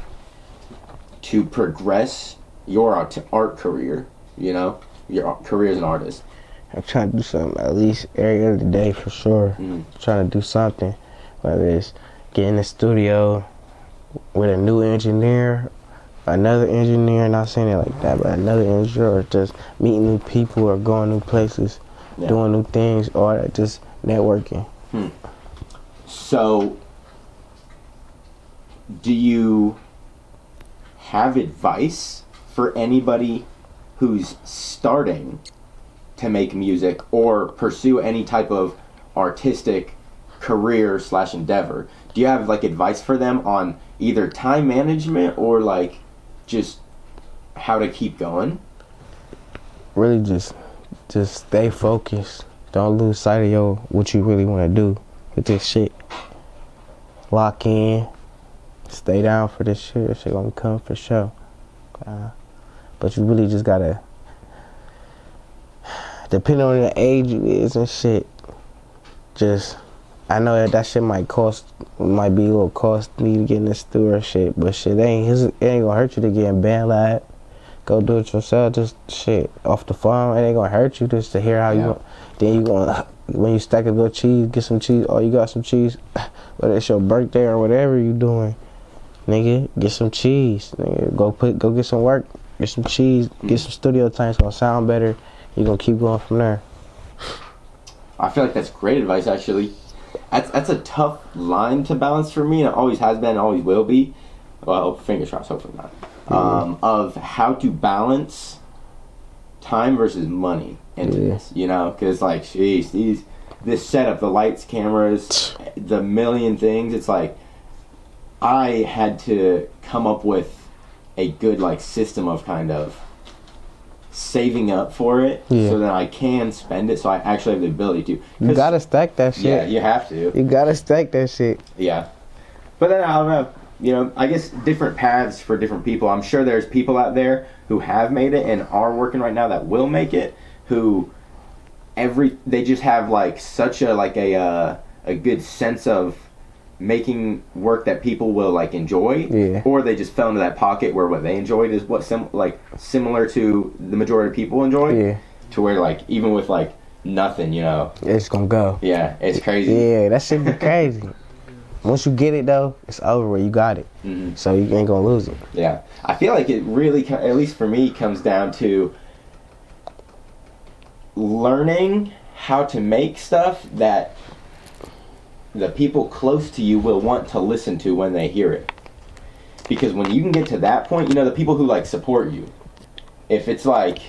to progress your art career? You know, your career as an artist. I'm trying to do something at least every other day for sure. Trying to do something, whether it's get in the studio with a new engineer, another engineer, not saying it like that, but another engineer, or just meeting new people or going new places, doing new things, or just networking. So, do you have advice for anybody who's starting to make music or pursue any type of artistic career / endeavor? Do you have like advice for them on either time management or like just how to keep going? Really just stay focused. Don't lose sight of what you really want to do with this shit. Lock in. Stay down for this shit. This shit gonna come for sure. But you really just gotta, depending on the age you is and shit, I know that shit might be a little costly to get in the store and shit, but shit, it ain't gonna hurt you to get in band lab. Go do it yourself, just shit, off the phone. It ain't gonna hurt you just to hear how you want. Then you gonna, when you stack a good cheese, get some cheese. Oh, you got some cheese, whether it's your birthday or whatever you doing, nigga, get some cheese. Nigga, go get some work, get some cheese, get some studio time. It's gonna sound better. You gonna keep going from there. I feel like that's great advice, actually. That's a tough line to balance for me, and it always has been, and always will be. Well, fingers crossed, hopefully not. Of how to balance time versus money into this, you know? Because, like, jeez, this setup, the lights, cameras, the million things, it's like, I had to come up with a good, like, system of kind of saving up for it so that I can spend it, so I actually have the ability to. You gotta stack that shit. Yeah, you have to. You gotta stack that shit. Yeah. But then I don't know. You know, I guess different paths for different people. I'm sure there's people out there who have made it and are working right now that will make it, who they just have like such a good sense of making work that people will like enjoy, or they just fell into that pocket where what they enjoyed is what similar to the majority of people enjoy, to where like even with like nothing, you know, it's gonna go. Yeah, it's crazy. Yeah, that should be crazy. Once you get it though, it's over. You got it, so you ain't gonna lose it. Yeah, I feel like it really, at least for me, comes down to learning how to make stuff that the people close to you will want to listen to when they hear it. Because when you can get to that point, you know, the people who like support you, if it's like,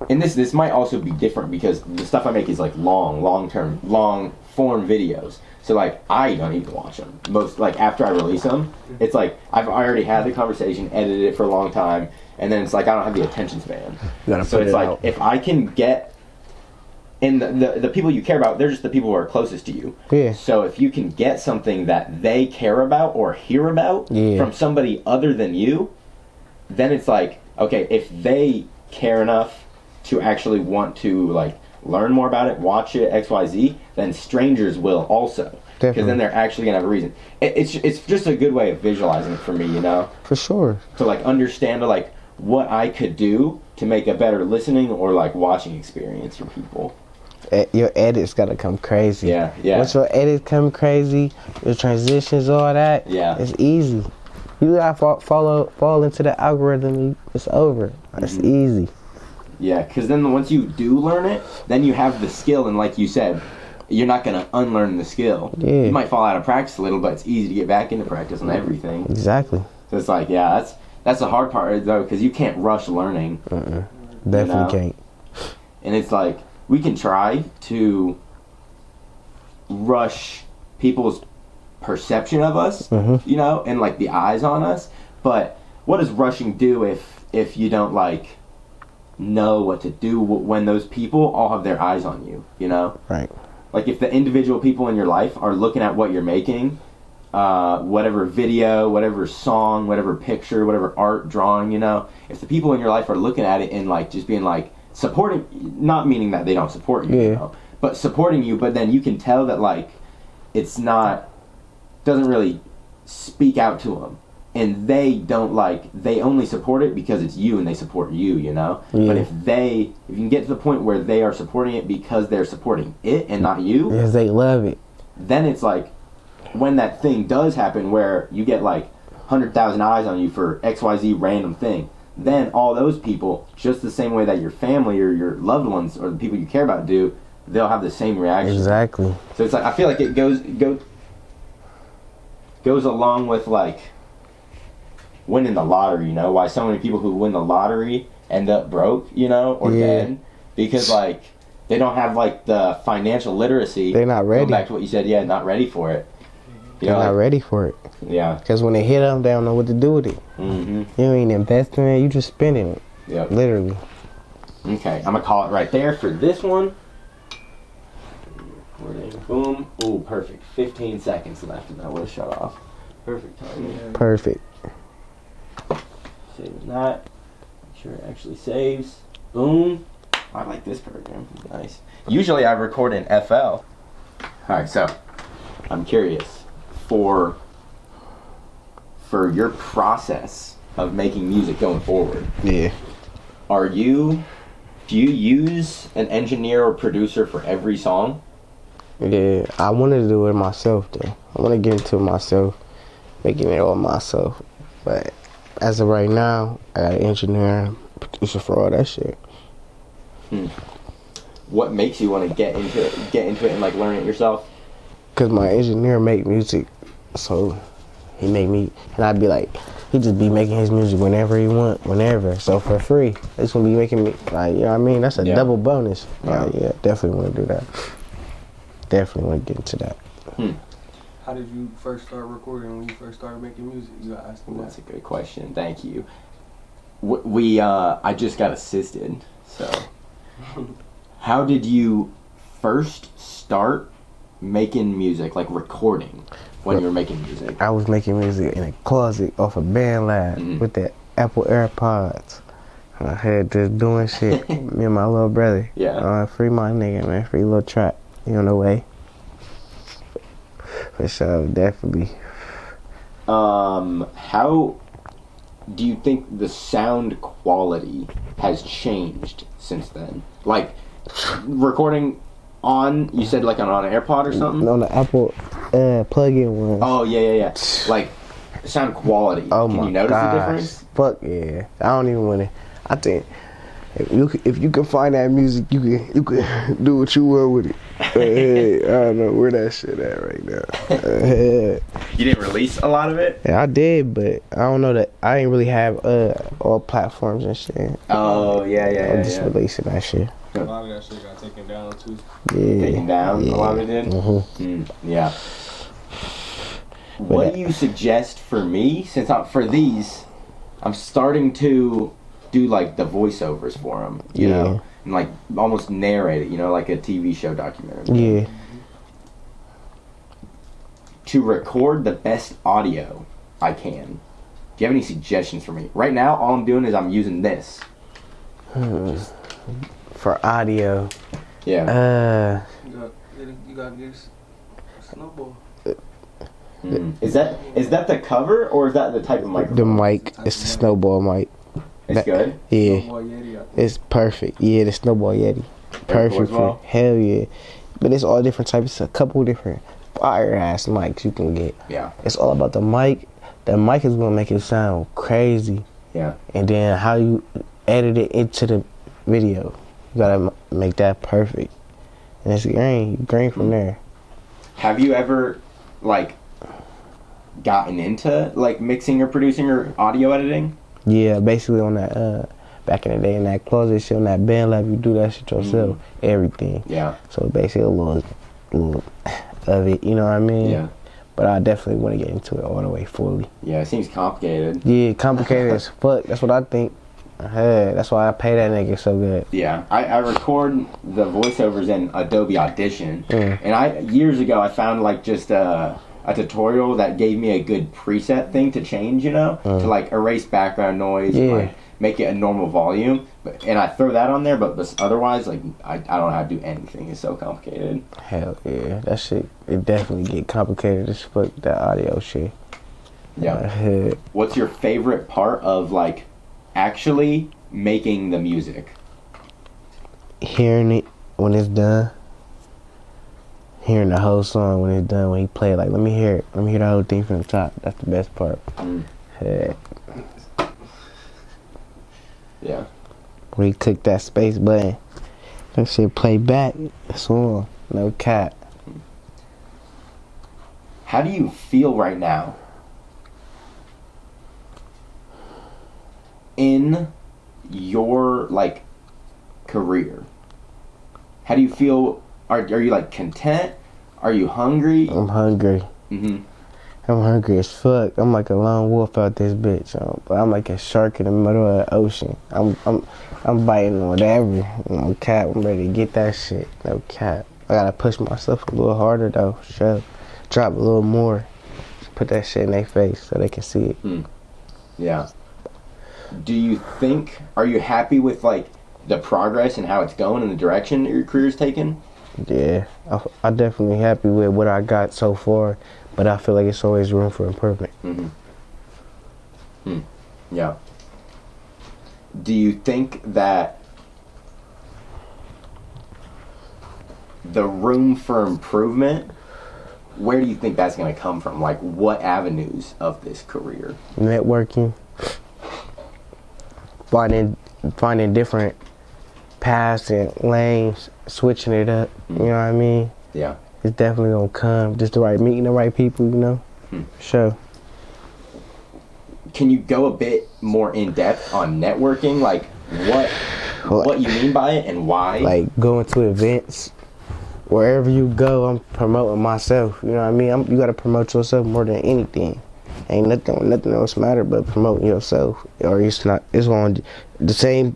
and this might also be different because the stuff I make is like long form videos. So like I don't even watch them. Most like after I release them, it's like I've already had the conversation, edited it for a long time, and then it's like I don't have the attention span. So it's like if I can get, and the people you care about, they're just the people who are closest to you. Yeah. So if you can get something that they care about or hear about from somebody other than you, then it's like, okay, if they care enough to actually want to like learn more about it, watch it, XYZ, then strangers will also. Because then they're actually gonna have a reason. It's just a good way of visualizing it for me, you know. For sure. To like understand like what I could do to make a better listening or like watching experience for people. Your edits gotta come crazy. Yeah. Once your edits come crazy, your transitions, all that, it's easy. You gotta fall into the algorithm, it's over. It's easy. Yeah, because then once you do learn it, then you have the skill, and like you said, you're not gonna unlearn the skill. Yeah. You might fall out of practice a little, but it's easy to get back into practice on everything. Exactly. So it's like, that's the hard part though, because you can't rush learning. Definitely can't. And it's like, we can try to rush people's perception of us, you know, and like the eyes on us. But what does rushing do if you don't like know what to do when those people all have their eyes on you, you know? Right. Like if the individual people in your life are looking at what you're making, whatever video, whatever song, whatever picture, whatever art, drawing, you know, if the people in your life are looking at it and like just being like supporting, not meaning that they don't support you, you know, but supporting you, but then you can tell that like it's not, doesn't really speak out to them, and they don't like, they only support it because it's you and they support you, you know. But if you can get to the point where they are supporting it because they're supporting it and not you, because they love it, then it's like when that thing does happen where you get like 100,000 eyes on you for XYZ random thing, then all those people, just the same way that your family or your loved ones or the people you care about do, they'll have the same reaction. Exactly. So it's like, I feel like it goes along with like winning the lottery, you know, why so many people who win the lottery end up broke, you know, or dead, because like they don't have like the financial literacy. They're not ready. Going back to what you said, not ready for it. They're not ready for it. Yeah. Because when they hit them, they don't know what to do with it. You ain't investing in it, you just spending it. Yep. Literally. Okay, I'm gonna call it right there for this one. Boom. Oh, perfect. 15 seconds left and that will shut off. Perfect timing. Perfect. Saving that. Make sure it actually saves. Boom. I like this program. Nice. Usually I record in FL. Alright, so I'm curious for your process of making music going forward. Yeah. Do you use an engineer or producer for every song? Yeah, I wanted to do it myself though. I want to get into it myself, making it all myself. But as of right now, I got an engineer, producer for all that shit. What makes you want to get into it and like learn it yourself? Cause my engineer make music, so he make me, and I'd be like, he just be making his music whenever he want, whenever. So for free, it's gonna be making me like, you know what I mean? That's a double bonus. Yeah, definitely want to do that. Definitely want to get into that. How did you first start recording? When you first started making music, you got asked me. That's a good question. Thank you. I just got assisted. So, how did you first start making music, like recording, when you were making music? I was making music in a closet off a band lab with the Apple AirPods. I had just doing shit. Me and my little brother. Yeah. Free my nigga, man. Free little trap. You on the way. For sure, definitely. How do you think the sound quality has changed since then? Like, recording on, you said like on an AirPod or something? On the Apple plug-in one. Oh, yeah. Like, sound quality. Oh Can my you notice gosh. the difference? Fuck yeah. I don't even want to. I think if you can find that music, you can do what you want with it. Hey, I don't know where that shit at right now. You didn't release a lot of it? Yeah, I did, but I don't know that I ain't really have all platforms and shit. Oh, yeah. I'm just releasing that shit. A lot of that shit got taken down too. Yeah. Taken down? Yeah. A lot of it did? Yeah. What do you suggest for me? Since for these, I'm starting to do like the voiceovers for them, you know, and like almost narrate it, you know, like a TV show documentary. Yeah. To record the best audio I can. Do you have any suggestions for me? Right now, all I'm doing is I'm using this. For audio. Yeah. You got this snowball. Is that the cover or is that the type of microphone? The mic, it's the snowball mic. It's good. Yeah. Snowball Yeti, I think. It's perfect. Yeah, the snowball Yeti. Perfect for hell yeah. But it's all different types. It's a couple different fire ass mics you can get. Yeah. It's all about the mic. The mic is gonna make it sound crazy. Yeah. And then how you edit it into the video. You gotta make that perfect. And it's green from there. Have you ever like gotten into like mixing or producing or audio editing? Yeah, basically on that back in the day in that closet shit, on that band lab, you do that shit yourself. Everything. Yeah. So basically a little of it, you know what I mean? Yeah. But I definitely want to get into it all the way fully. Yeah, it seems complicated. Yeah, complicated as fuck. That's what I think. That's why I pay that nigga so good. Yeah, I record the voiceovers in Adobe Audition, and years ago I found like just a tutorial that gave me a good preset thing to change, you know, to like erase background noise, and, like make it a normal volume, and I throw that on there. But otherwise, like I don't know how to do anything. It's so complicated. Hell yeah, that shit it definitely get complicated as fuck. That audio shit. Yeah. What's your favorite part of like actually making the music? Hearing it when it's done. Hearing the whole song when it's done, when he play it, like, let me hear it. Let me hear the whole thing from the top. That's the best part. Yeah. When he click that space button, that shit play back. That's all. No cap. How do you feel right now in your like career? How do you feel? Are you like content? Are you hungry? I'm hungry. Mm-hmm. I'm hungry as fuck. I'm like a lone wolf out this bitch. But I'm like a shark in the middle of the ocean. I'm biting on whatever. No cap. I'm ready to get that shit. No cap. I gotta push myself a little harder though. Sure. Drop a little more. Put that shit in their face so they can see it. Yeah. Do you think? Are you happy with like the progress and how it's going and the direction that your career's taken? Yeah, I'm definitely happy with what I got so far, but I feel like it's always room for improvement. Yeah. Do you think that the room for improvement, where do you think that's going to come from? Like, what avenues of this career? Networking, finding different paths and lanes, switching it up. You know what I mean? Yeah. It's definitely gonna come. Just meeting the right people. You know. Sure. Can you go a bit more in depth on networking? Like, what you mean by it and why? Like going to events. Wherever you go, I'm promoting myself. You know what I mean? You gotta promote yourself more than anything. Ain't nothing else matter but promoting yourself. Or it's on the same.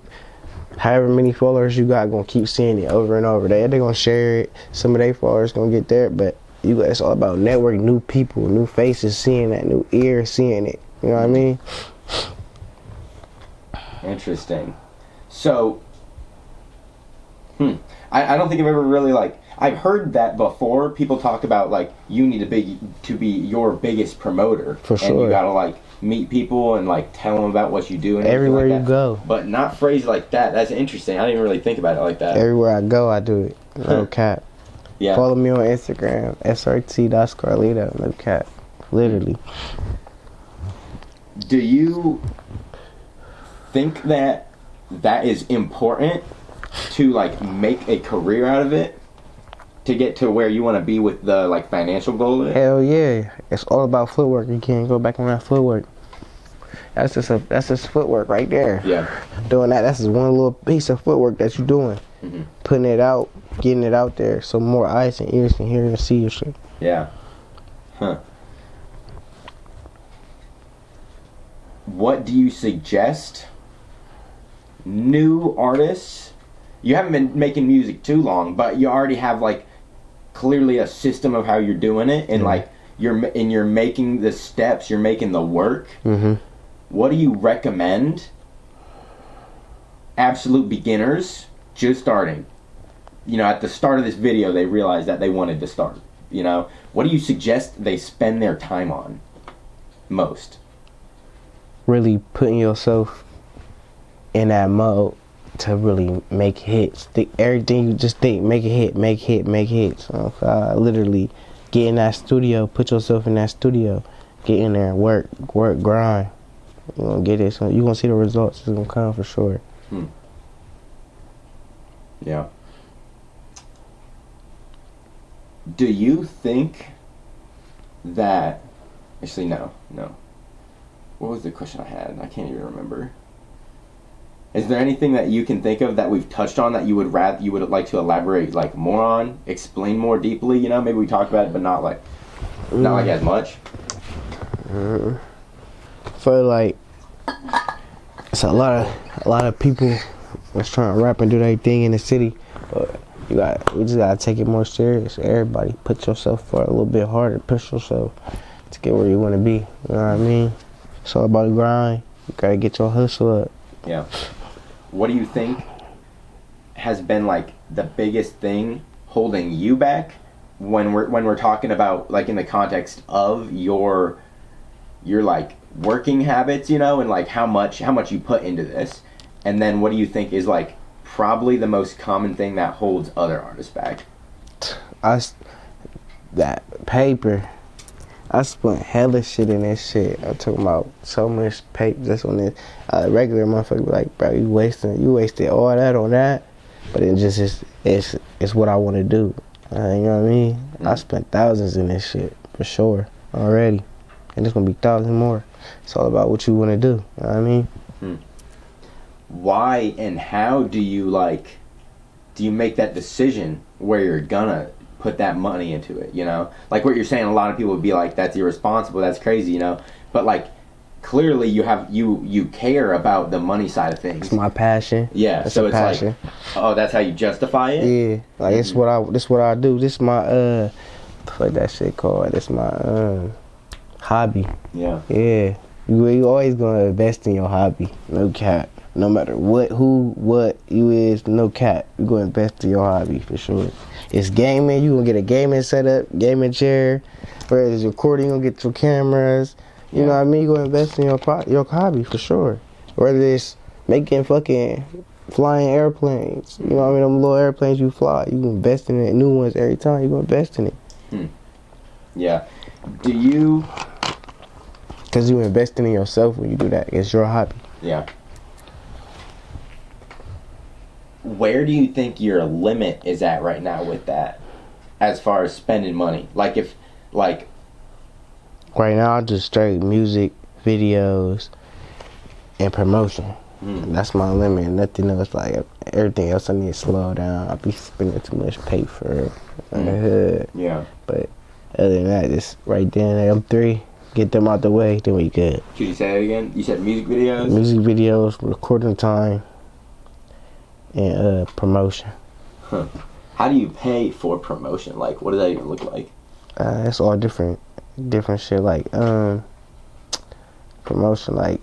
However many followers you got, gonna keep seeing it over and over. They're gonna share it. Some of their followers gonna get there, but it's all about networking, new people, new faces, seeing that, new ears, seeing it. You know what I mean? Interesting. So, I don't think I've ever really like. I've heard that before. People talk about like you need to be your biggest promoter, For and sure. you gotta like meet people and like tell them about what you do and Everywhere like you that. go. But not phrased like that. That's interesting. I didn't really think about it like that. Everywhere I go, I do it. No cap. Yeah. Follow me on Instagram, Srt Scarlito. No cap. Literally. Do you think that is important to like make a career out of it to get to where you want to be with the like financial goal? Hell yeah. It's all about footwork. You can't go back on that footwork. That's just footwork right there. Yeah. Doing that, that's just one little piece of footwork that you're doing. Mm-hmm. Putting it out, getting it out there so more eyes and ears can hear and see your shit. Yeah. Huh. What do you suggest new artists? You haven't been making music too long, but you already have like clearly a system of how you're doing it, and like you're making the steps, you're making the work. Mm-hmm. What do you recommend absolute beginners just starting? You know, at the start of this video, they realized that they wanted to start. You know, what do you suggest they spend their time on most? Really putting yourself in that mode to really make hits. Everything you just think, make a hit, make hits. Literally get in that studio, put yourself in that studio, get in there, work, grind. You're gonna get it. So you're gonna see the results. It's gonna come for sure. Yeah. Do you think that... Actually, no. What was the question I had? I can't even remember. Is there anything that you can think of that we've touched on that you would like to elaborate like more on, explain more deeply? You know, maybe we talked about it, but not like as much. For like, it's a lot of people that's trying to rap and do their thing in the city, but we just gotta take it more serious. Everybody, put yourself for a little bit harder, push yourself to get where you want to be. You know what I mean? It's all about the grind. You gotta get your hustle up. Yeah. What do you think has been like the biggest thing holding you back when we're talking about like in the context of your like working habits, you know, and like how much you put into this? And then what do you think is like probably the most common thing that holds other artists back? That paper. I spent hella shit in this shit. I'm talking about so much paper just on this. Regular motherfucker be like, bro, you wasted all that on that. But it just it's what I want to do. You know what I mean? I spent thousands in this shit for sure already, and there's gonna be thousands more. It's all about what you want to do. You know what I mean? Why and how do you make that decision where you're gonna put that money into it, you know? Like what you're saying, a lot of people would be like, that's irresponsible, that's crazy, you know? But like, clearly you care about the money side of things. It's my passion. Yeah, it's so a it's passion. like, oh, that's how you justify it? Yeah, like this what I do. This my what that shit called? This my hobby. Yeah. Yeah. You always gonna invest in your hobby. No cap. No matter what you is, no cap. You gonna invest in your hobby for sure. It's gaming. You gonna get a gaming setup, gaming chair. Whereas it's recording, you gonna get your cameras. You know what I mean? You gonna invest in your hobby for sure. Whether it's making fucking flying airplanes. You know what I mean? Them little airplanes you fly. You can invest in it. New ones every time. You gonna invest in it. Yeah. Do you? Cause you investing in yourself when you do that. It's your hobby. Yeah. Where do you think your limit is at right now with that, as far as spending money? Like if, like. Right now, I just straight music, videos, and promotion. That's my limit. Nothing else. Like everything else, I need to slow down. I be spending too much paper on the hood. Yeah. But other than that, just right there, them three, get them out the way, then we good. Could you say it again? You said music videos? Music videos, recording time, and promotion. Huh. How do you pay for promotion? Like, what does that even look like? It's all different shit. Like promotion, like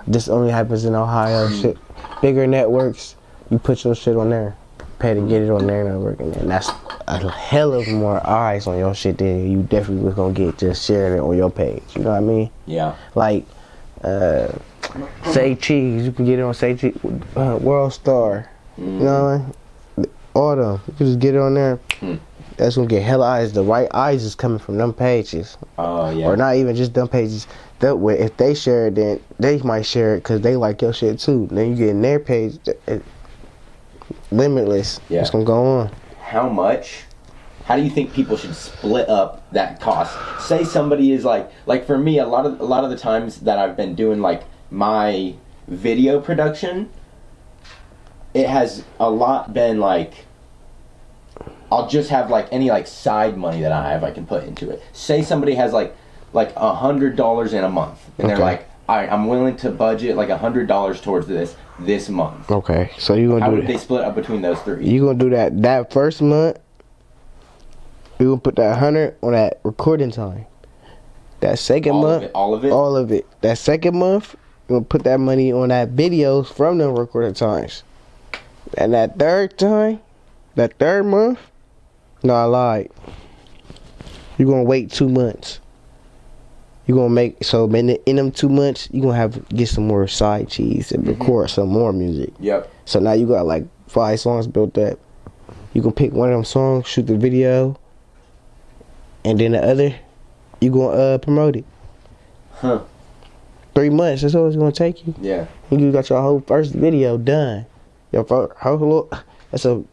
this only happens in Ohio. Shit, bigger networks, you put your shit on there. pay to get it on their network, and that's a hell of more eyes on your shit than you definitely was gonna get just sharing it on your page. You know what I mean? Yeah. Like, Say Cheese, you can get it on Say Cheese, World Star. You know what I mean? All them, you can just get it on there. That's gonna get hella eyes. The right eyes is coming from them pages. Oh yeah. Or not even just them pages. That way, if they share it, then they might share it because they like your shit too. Then you get in their page, limitless. Yeah. It's gonna go on. How much? How do you think people should split up that cost? Say somebody is like for me, a lot of the times that I've been doing like my video production, it has a lot been like, I'll just have like any like side money that I have I can put into it. Say somebody has like $100 in a month, and they're like, all right, I'm willing to budget like $100 towards this month. Okay, so you gonna How do would that? they split up between those three? You gonna do that first month? You gonna put that 100 on that recording time. That second month, all of it. all of it. That second month, you gonna put that money on that videos from them recording times. And that third month, no, I lied. You gonna wait 2 months. You gonna make so in them 2 months, you gonna get some more side cheese and record some more music. Yep. So now you got like 5 songs built up. You can pick one of them songs, shoot the video, and then the other, you gonna promote it. 3 months. That's all it's gonna take you. Yeah. You got your whole first video done. Your first,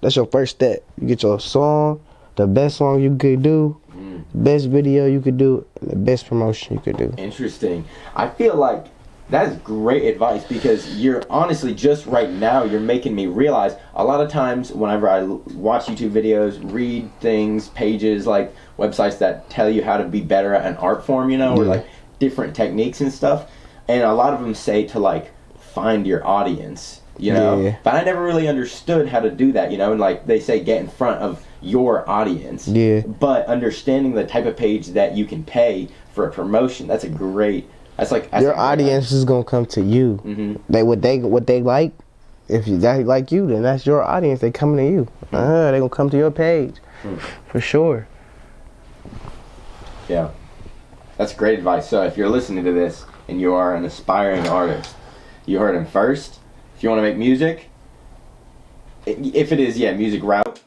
that's your first step. You get your song, the best song you could do, best video you could do, and the best promotion you could do. Interesting. I feel like that's great advice because you're honestly just right now you're making me realize a lot of times whenever I watch YouTube videos, read things, pages, like websites that tell you how to be better at an art form, you know, or like different techniques and stuff, and a lot of them say to like find your audience, you know, but I never really understood how to do that, you know, and like they say get in front of your audience, but understanding the type of page that you can pay for a promotion, that's your audience is gonna come to you. What they like, if they like you, then that's your audience. They coming to you. They gonna come to your page for sure. Yeah, that's great advice. So if you're listening to this and you are an aspiring artist, you heard him first. If you want to make music, if it is music route,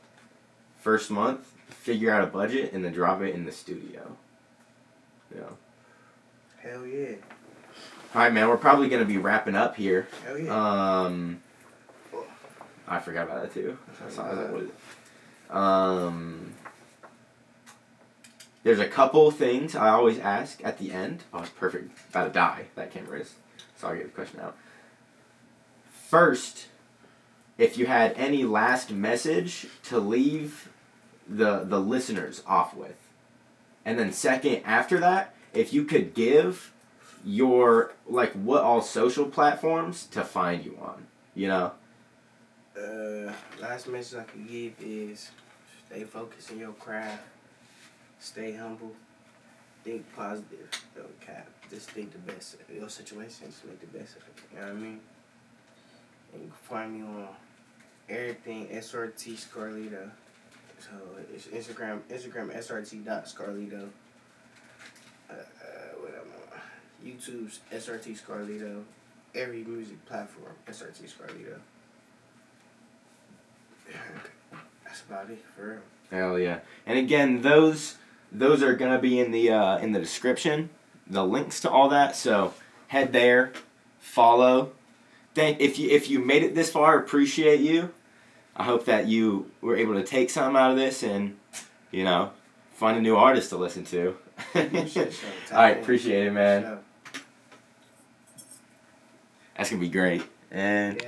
first month, figure out a budget and then drop it in the studio. Yeah. Hell yeah. Alright, man, we're probably going to be wrapping up here. Hell yeah. I forgot about that too. There's a couple things I always ask at the end. Oh, it's perfect. About to die. That camera is. So I'll get the question out. First, if you had any last message to leave the listeners off with. And then second, after that, if you could give your, like, what all social platforms to find you on, you know? Last message I can give is stay focused in your craft, stay humble, think positive, don't cap. Just think the best of your situation, just make the best of it, you know what I mean? And you can find me on everything, Srt Scarlito. So it's Instagram srt.scarlito. What am I? YouTube's Srt Scarlito. Every music platform, Srt Scarlito. That's about it for real. Hell yeah! And again, those are gonna be in the description, the links to all that. So head there, follow. If you made it this far, appreciate you. I hope that you were able to take something out of this and, you know, find a new artist to listen to. Alright, appreciate it, man. That's gonna be great. And